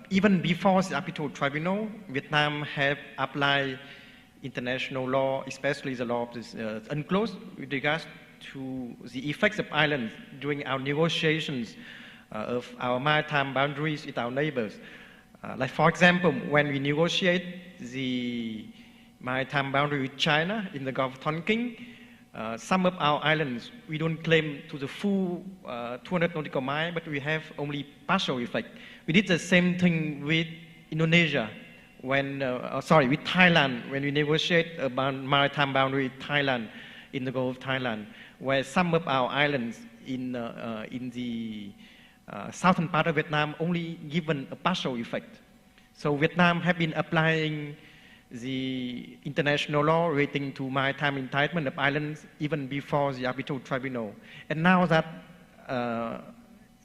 even before the arbitral tribunal, Vietnam have applied international law, especially the law of this UNCLOS, with regards to the effects of islands during our negotiations of our maritime boundaries with our neighbors. Like for example, when we negotiate the maritime boundary with China in the Gulf of Tonkin, some of our islands, we don't claim to the full 200 nautical miles, but we have only partial effect. We did the same thing with Indonesia, with Thailand, when we negotiate about maritime boundary with Thailand in the Gulf of Thailand, where some of our islands in the southern part of Vietnam only given a partial effect. So Vietnam have been applying the international law relating to maritime entitlement of islands even before the arbitral tribunal. And now that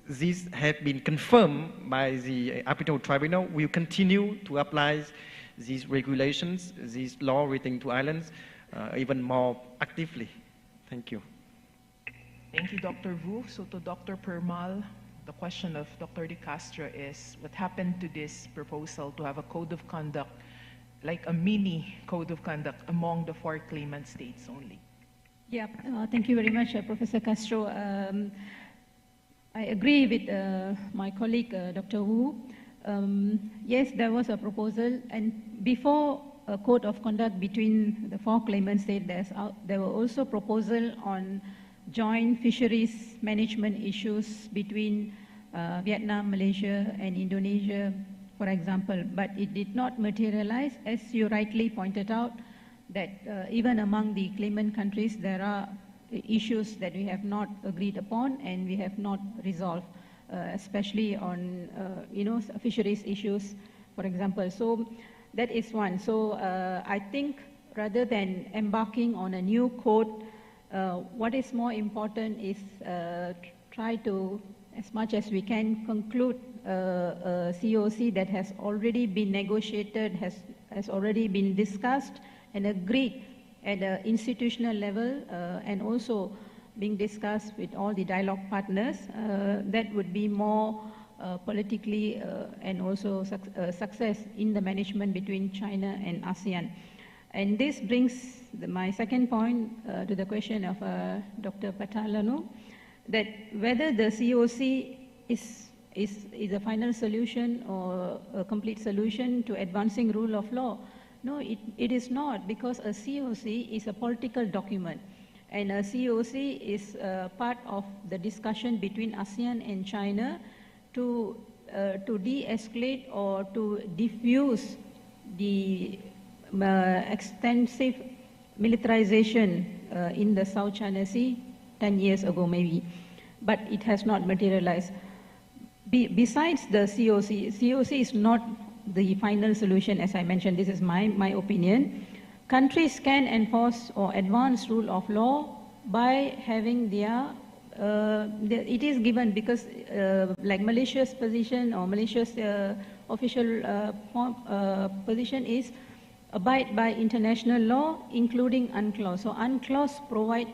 these have been confirmed by the arbitral tribunal, we will continue to apply these regulations, these law relating to islands, even more actively. Thank you. Thank you, Dr. Vu. So to Dr. Permal, the question of Dr. De Castro is, what happened to this proposal to have a code of conduct, like a mini code of conduct among the 4 claimant states only? Yeah, thank you very much, Professor Castro. I agree with my colleague, Dr. Wu. Yes, there was a proposal, and before a code of conduct between the 4 claimant states, there were also proposals on joint fisheries management issues between Vietnam, Malaysia, and Indonesia, for example, but it did not materialize. As you rightly pointed out, that even among the claimant countries, there are issues that we have not agreed upon and we have not resolved, especially on fisheries issues, for example. So that is one. So I think rather than embarking on a new code, what is more important is try to, as much as we can, conclude a COC that has already been negotiated, has already been discussed and agreed at an institutional level, and also being discussed with all the dialogue partners. That would be more politically and also success in the management between China and ASEAN. And this brings my second point to the question of Dr. Patalano, that whether the COC is a final solution or a complete solution to advancing rule of law. No, it is not, because a COC is a political document, and a COC is part of the discussion between ASEAN and China to de-escalate or to diffuse the extensive militarization in the South China Sea 10 years ago maybe, but it has not materialized. Besides the COC is not the final solution, as I mentioned. This is my opinion. Countries can enforce or advance rule of law by having their, it is given because like Malaysia's position or Malaysia's official position is abide by international law, including UNCLOS. So UNCLOS provide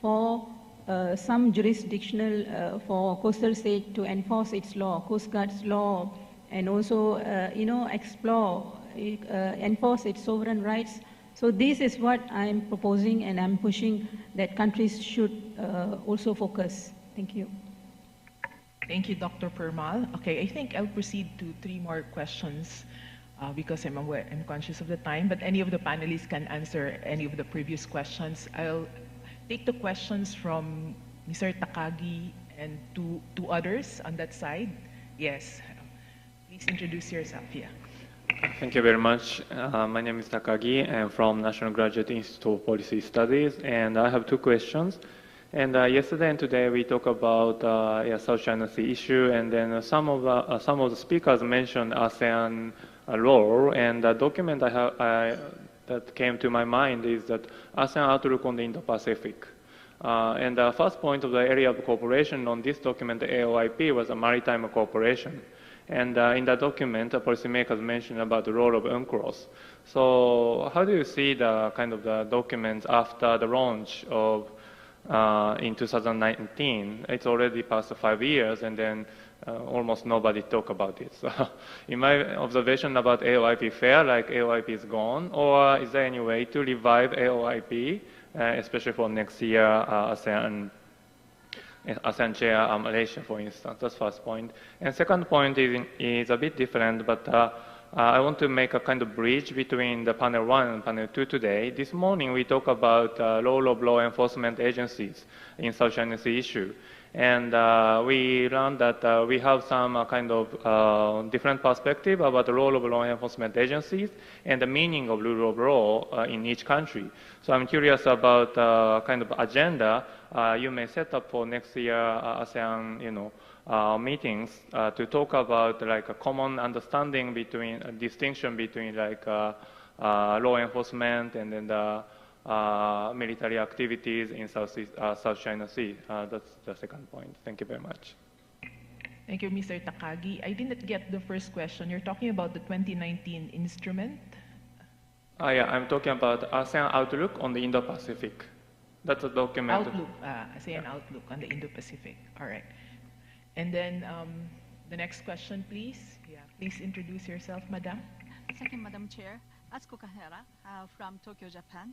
for some jurisdictional for coastal state to enforce its law, Coast Guard's law, and also explore, enforce its sovereign rights. So this is what I'm proposing, and I'm pushing that countries should also focus. Thank you. Thank you, Dr. Permal. Okay, I think I'll proceed to 3 more questions because I'm conscious of the time, but any of the panelists can answer any of the previous questions. I'll take the questions from Mr. Takagi and two others on that side. Yes, please introduce yourself. Yeah. Thank you very much. My name is Takagi. I'm from National Graduate Institute of Policy Studies, and I have 2 questions. And yesterday and today we talk about South China Sea issue, and then some of the speakers mentioned ASEAN role, and the document that came to my mind is that ASEAN Outlook on the Indo-Pacific. And the first point of the area of cooperation on this document, the AOIP, was a maritime cooperation. And in the document, the policymakers mentioned about the role of UNCLOS. So how do you see the kind of the documents after the launch of in 2019? It's already past 5 years, and then almost nobody talk about it. So in my observation about AOIP fair, like AOIP is gone, or is there any way to revive AOIP, especially for next year, ASEAN chair Malaysia, for instance? That's first point. And second point is a bit different, but I want to make a kind of bridge between the panel 1 and panel 2 today. This morning we talk about role of law enforcement agencies in South China Sea issue. And we learned that we have some kind of different perspective about the role of law enforcement agencies and the meaning of rule of law in each country. So I'm curious about kind of agenda you may set up for next year ASEAN, meetings to talk about like a common understanding between a distinction between like law enforcement and then the military activities in South China Sea. That's the second point. Thank you very much. Thank you, Mr. Takagi. I didn't get the first question. You're talking about the 2019 instrument? Yeah, I'm talking about ASEAN Outlook on the Indo-Pacific. That's a document. Outlook, ASEAN Outlook on the Indo-Pacific. All right. And then the next question, please. Yeah, please introduce yourself, Madam. Thank you, Madam Chair. Atsuko Kahara from Tokyo, Japan,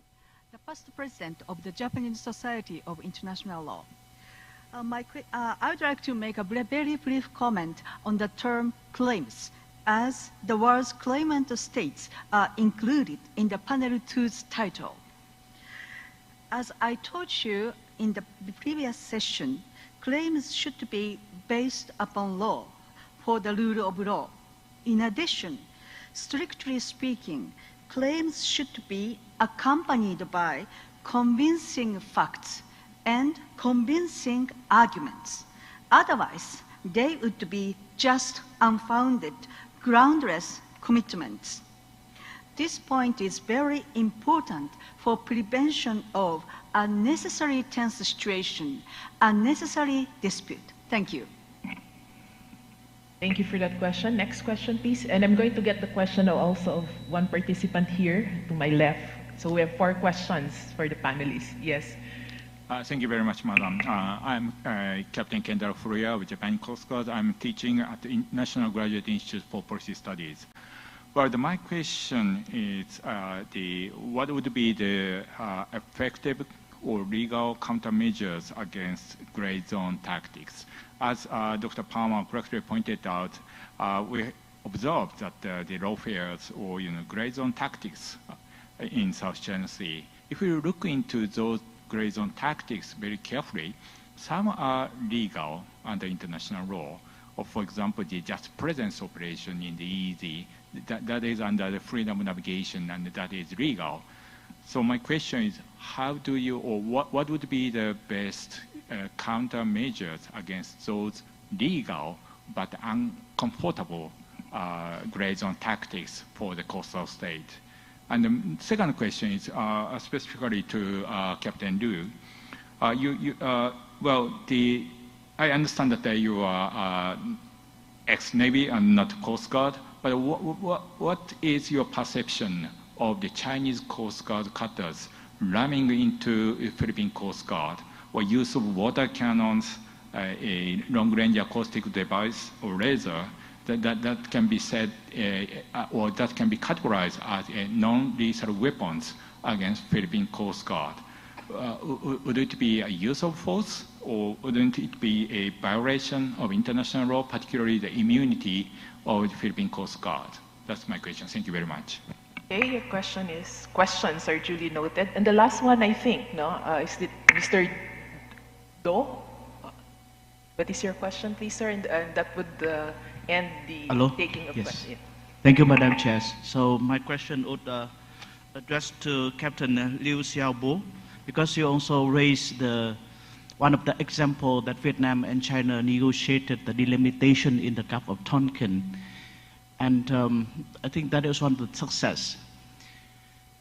the past president of the Japanese Society of International Law. I would like to make a very brief comment on the term claims, as the words claimant states are included in the panel 2's title. As I told you in the previous session, claims should be based upon law for the rule of law. In addition, strictly speaking, claims should be accompanied by convincing facts and convincing arguments. Otherwise, they would be just unfounded, groundless commitments. This point is very important for prevention of unnecessary tense situation, unnecessary dispute? Thank you. Thank you for that question. Next question, please. And I'm going to get the question also of one participant here to my left. So we have 4 questions for the panelists. Yes. Thank you very much, Madam. I'm Captain Kendall Furuya with Japan Coast Guard. I'm teaching at the National Graduate Institute for Policy Studies. Well, my question is what would be the effective or legal countermeasures against gray zone tactics? As Dr. Permal correctly pointed out, we observed that the lawfares or gray zone tactics in South China Sea. If we look into those gray zone tactics very carefully, some are legal under international law, or for example, the just presence operation in the EEZ, that is under the freedom of navigation and that is legal. So my question is, how do you, or what would be the best countermeasures against those legal but uncomfortable gray zone tactics for the coastal state? And the second question is specifically to Captain Liu. I understand that you are ex-Navy and not Coast Guard, but what is your perception of the Chinese Coast Guard cutters ramming into Philippine Coast Guard, or use of water cannons, a long-range acoustic device or laser that can be said or that can be categorized as a non-lethal weapons against Philippine Coast Guard? Would it be a use of force, or wouldn't it be a violation of international law, particularly the immunity of the Philippine Coast Guard? That's my question. Thank you very much. Okay, your questions are duly noted. And the last one, I think, is it Mr. Do? What is your question, please, sir? And that would end the taking of questions. Thank you, Madam Chair. So my question would address to Captain Liu Xiaobo, because you also raised one of the example that Vietnam and China negotiated the delimitation in the Gulf of Tonkin. And I think that is one of the success.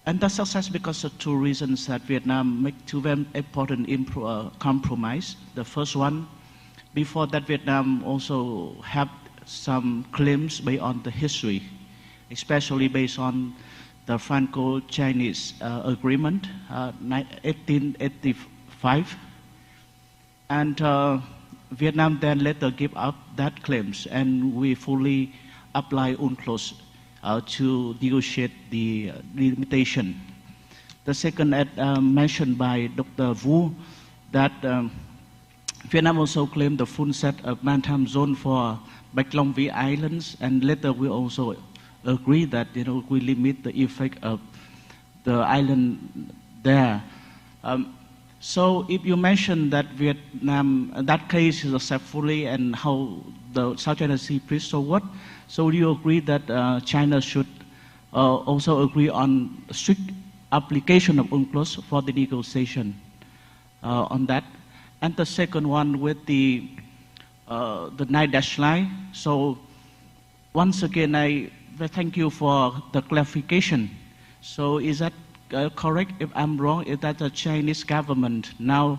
And the success because of 2 reasons that Vietnam make 2 very important compromise. The first one, before that Vietnam also have some claims based on the history, especially based on the Franco-Chinese agreement, 1885. And Vietnam then later give up that claims, and we fully apply UNCLOS to negotiate the limitation. The second, mentioned by Dr. Vu, that Vietnam also claimed the full set of maritime zone for Bạch Long Vĩ Islands, and later we also agree that we limit the effect of the island there. So if you mention that Vietnam, that case is successfully, and how the South China Sea pushed forward, so do you agree that China should also agree on strict application of UNCLOS for the negotiation on that? And the second one with the 9-dash line. So once again, I thank you for the clarification. So is that correct? If I'm wrong, is that the Chinese government now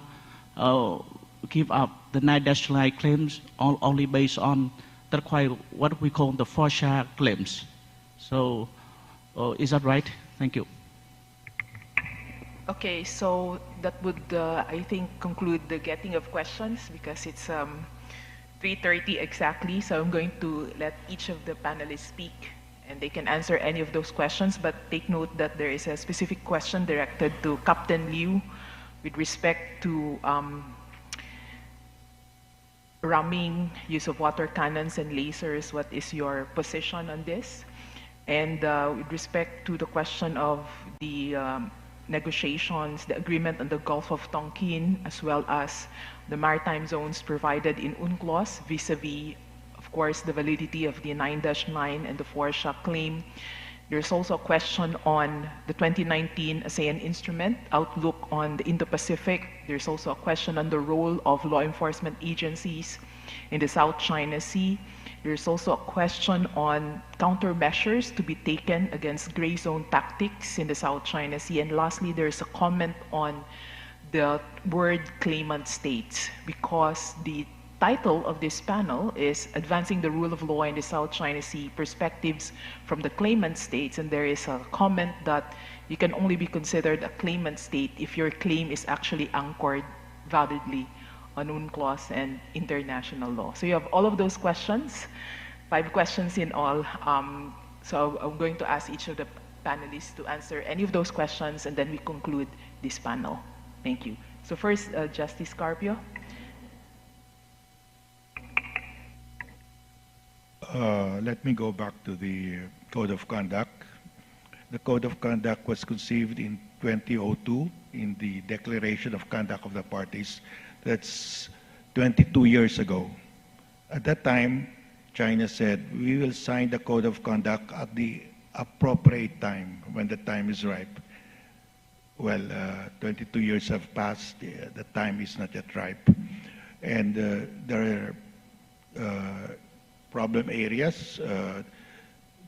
give up the 9-dash line claims only based on what we call the four-share claims? So is that right? Thank you. Okay, so that would, I think, conclude the getting of questions, because it's 3:30 exactly. So I'm going to let each of the panelists speak, and they can answer any of those questions. But take note that there is a specific question directed to Captain Liu with respect to ramming, use of water cannons and lasers. What is your position on this? And with respect to the question of the negotiations, the agreement on the Gulf of Tonkin, as well as the maritime zones provided in UNCLOS, vis-a-vis, of course, the validity of the 9-9 and the four-share claim. There's also a question on the 2019 ASEAN instrument, outlook on the Indo-Pacific. There's also a question on the role of law enforcement agencies in the South China Sea. There's also a question on countermeasures to be taken against gray zone tactics in the South China Sea. And lastly, there's a comment on the word claimant states, because the title of this panel is Advancing the Rule of Law in the South China Sea, Perspectives from the Claimant States, and there is a comment that you can only be considered a claimant state if your claim is actually anchored validly on UNCLOS and international law. So you have all of those questions, 5 questions in all. So I'm going to ask each of the panelists to answer any of those questions, and then we conclude this panel. Thank you. So first, Justice Carpio. Let me go back to the Code of Conduct. The Code of Conduct was conceived in 2002 in the Declaration of Conduct of the Parties. That's 22 years ago. At that time, China said, we will sign the Code of Conduct at the appropriate time, when the time is ripe. Well, 22 years have passed, the time is not yet ripe. And there are problem areas.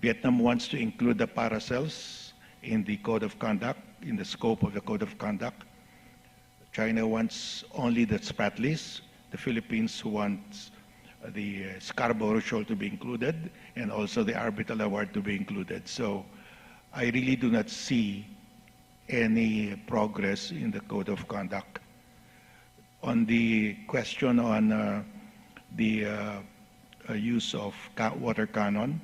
Vietnam wants to include the paracels in the Code of Conduct, in the scope of the Code of Conduct. China wants only the Spratlys. The Philippines wants the Scarborough Shoal to be included, and also the Arbitral Award to be included. So I really do not see any progress in the Code of Conduct. On the question on the use of water cannon,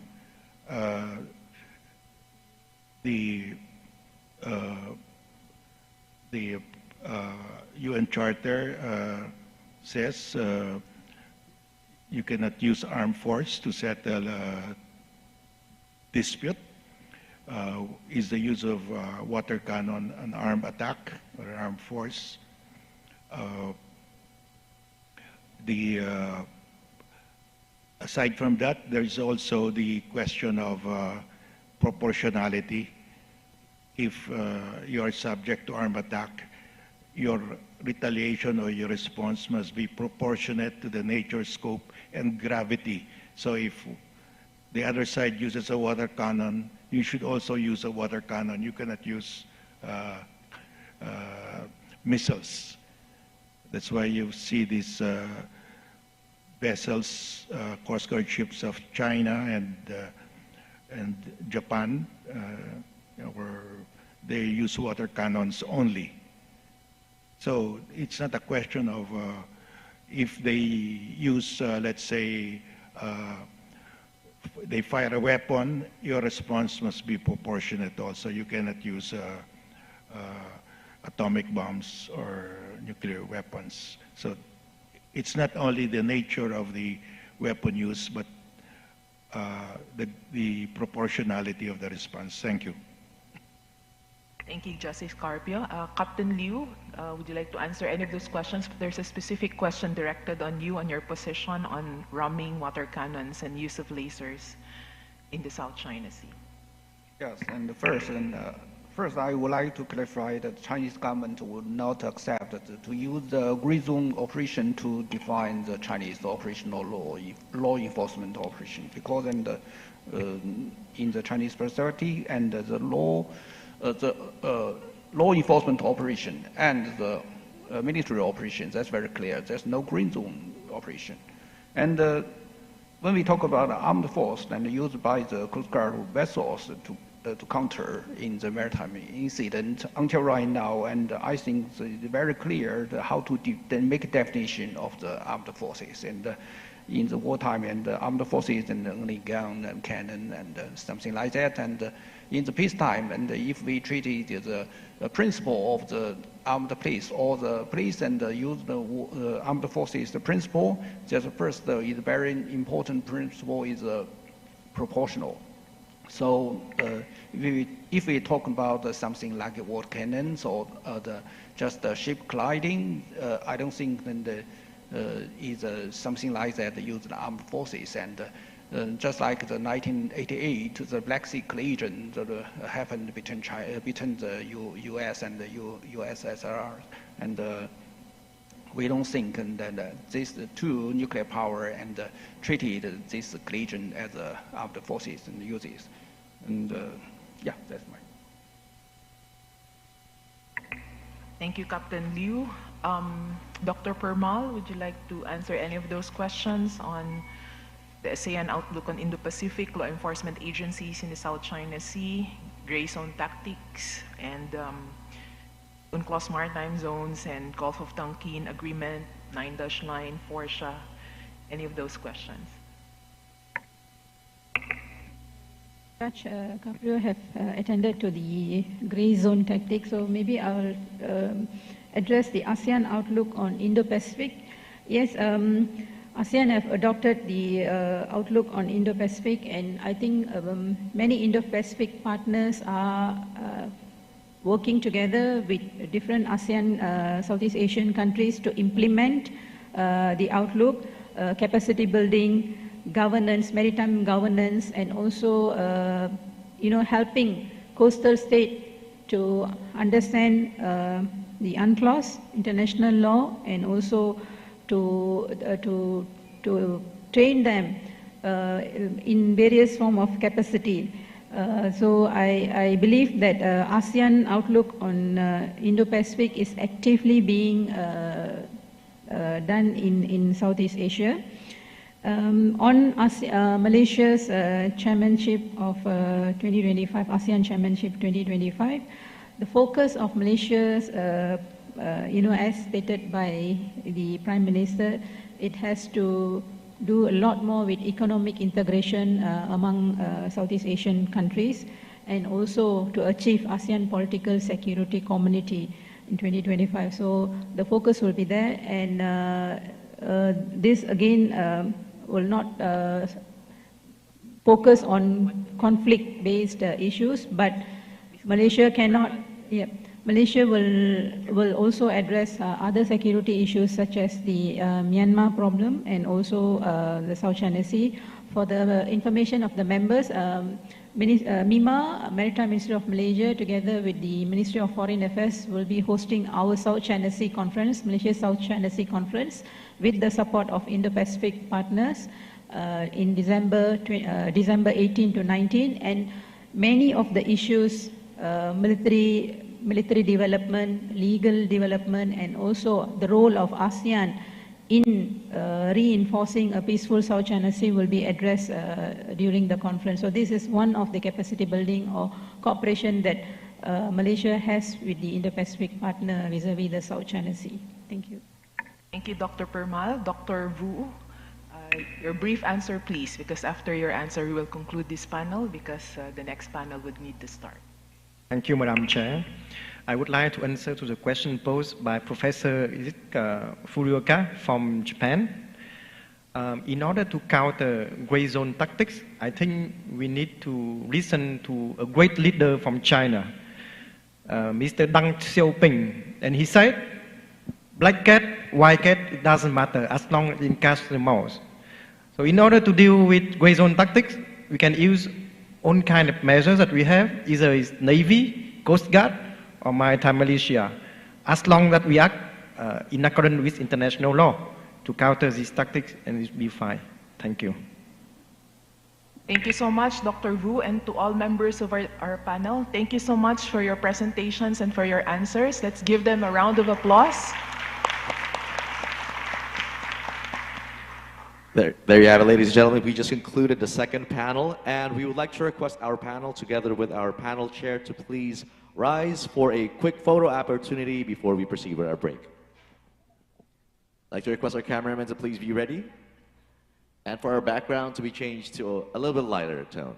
the UN Charter says you cannot use armed force to settle a dispute. Is the use of water cannon an armed attack or an armed force? Aside from that, there's also the question of proportionality. If you are subject to armed attack, your retaliation or your response must be proportionate to the nature, scope, and gravity. So if the other side uses a water cannon, you should also use a water cannon. You cannot use missiles. That's why you see these vessels, Coast Guard ships of China and Japan, where they use water cannons only. So it's not a question of if they use, let's say, they fire a weapon, your response must be proportionate also. You cannot use atomic bombs or nuclear weapons. So it's not only the nature of the weapon use, but the proportionality of the response. Thank you. Thank you, Justice Carpio. Captain Liu, would you like to answer any of those questions? There's a specific question directed on you on your position on ramming, water cannons, and use of lasers in the South China Sea. Yes, and first I would like to clarify that the Chinese government would not accept to use the gray zone operation to define the Chinese operational law enforcement operation, because in the Chinese perspective and the law enforcement operation and the military operations, that's very clear. There's no green zone operation. And when we talk about armed force and used by the Coast Guard vessels to counter in the maritime incident until right now, and I think it's very clear how to make a definition of the armed forces. And in the wartime, and the armed forces and only gun and cannon and something like that. And in the peacetime, and if we treat it as a principle of the armed police, or the police and use the armed forces, the principle, just first is a very important principle is proportional. So if we talk about something like water cannons or just ship gliding, I don't think then is something like that used in armed forces. And just like the 1988, the Black Sea collision that happened between the U.S. and the USSR, and we don't think that these two nuclear power and treated this collision as armed forces and uses. And yeah, that's my. Thank you, Captain Liu. Dr. Permal, would you like to answer any of those questions on the ASEAN outlook on Indo-Pacific, law enforcement agencies in the South China Sea, gray zone tactics, and UNCLOS maritime zones and Gulf of Tonkin agreement, 9-line, FORSHA, any of those questions? Judge Carpio have attended to the gray zone tactics, so maybe I'll address the ASEAN outlook on Indo-Pacific. Yes, ASEAN have adopted the outlook on Indo-Pacific, and I think many Indo-Pacific partners are working together with different ASEAN Southeast Asian countries to implement the outlook, capacity building, governance, maritime governance, and also helping coastal state to understand the UNCLOS, international law, and also to train them in various form of capacity. So I believe that ASEAN outlook on Indo-Pacific is actively being done in Southeast Asia. On Malaysia's chairmanship of 2025, ASEAN Chairmanship 2025, the focus of Malaysia's, as stated by the Prime Minister, it has to do a lot more with economic integration among Southeast Asian countries, and also to achieve ASEAN political security community in 2025. So the focus will be there, and this again will not focus on conflict-based issues, but Malaysia cannot. Yeah, Malaysia will also address other security issues such as the Myanmar problem and also the South China Sea. For the information of the members, MIMA, Maritime Ministry of Malaysia, together with the Ministry of Foreign Affairs, will be hosting our South China Sea Conference, Malaysia South China Sea Conference, with the support of Indo-Pacific partners in December 18 to 19, and many of the issues, military development, legal development, and also the role of ASEAN in reinforcing a peaceful South China Sea will be addressed during the conference. So this is one of the capacity building or cooperation that Malaysia has with the Indo-Pacific partner vis-a-vis the South China Sea. Thank you. Thank you, Dr. Permal. Dr. Vu, your brief answer, please, because after your answer, we will conclude this panel because the next panel would need to start. Thank you, Madam Chair. I would like to answer to the question posed by Professor Furuoka from Japan. In order to counter gray zone tactics, I think we need to listen to a great leader from China, Mr. Deng Xiaoping, and he said, black cat, white cat, it doesn't matter as long as it catches the mouse. So in order to deal with gray zone tactics, we can use all kind of measures that we have, either it's Navy, Coast Guard, or maritime militia, as long as we act in accordance with international law to counter these tactics, and it will be fine. Thank you. Thank you so much, Dr. Vu, and to all members of our panel. Thank you so much for your presentations and for your answers. Let's give them a round of applause. There you have it, ladies and gentlemen. We just concluded the second panel, and we would like to request our panel, together with our panel chair, to please rise for a quick photo opportunity before we proceed with our break. I'd like to request our cameramen to please be ready, and for our background to be changed to a little bit lighter tone.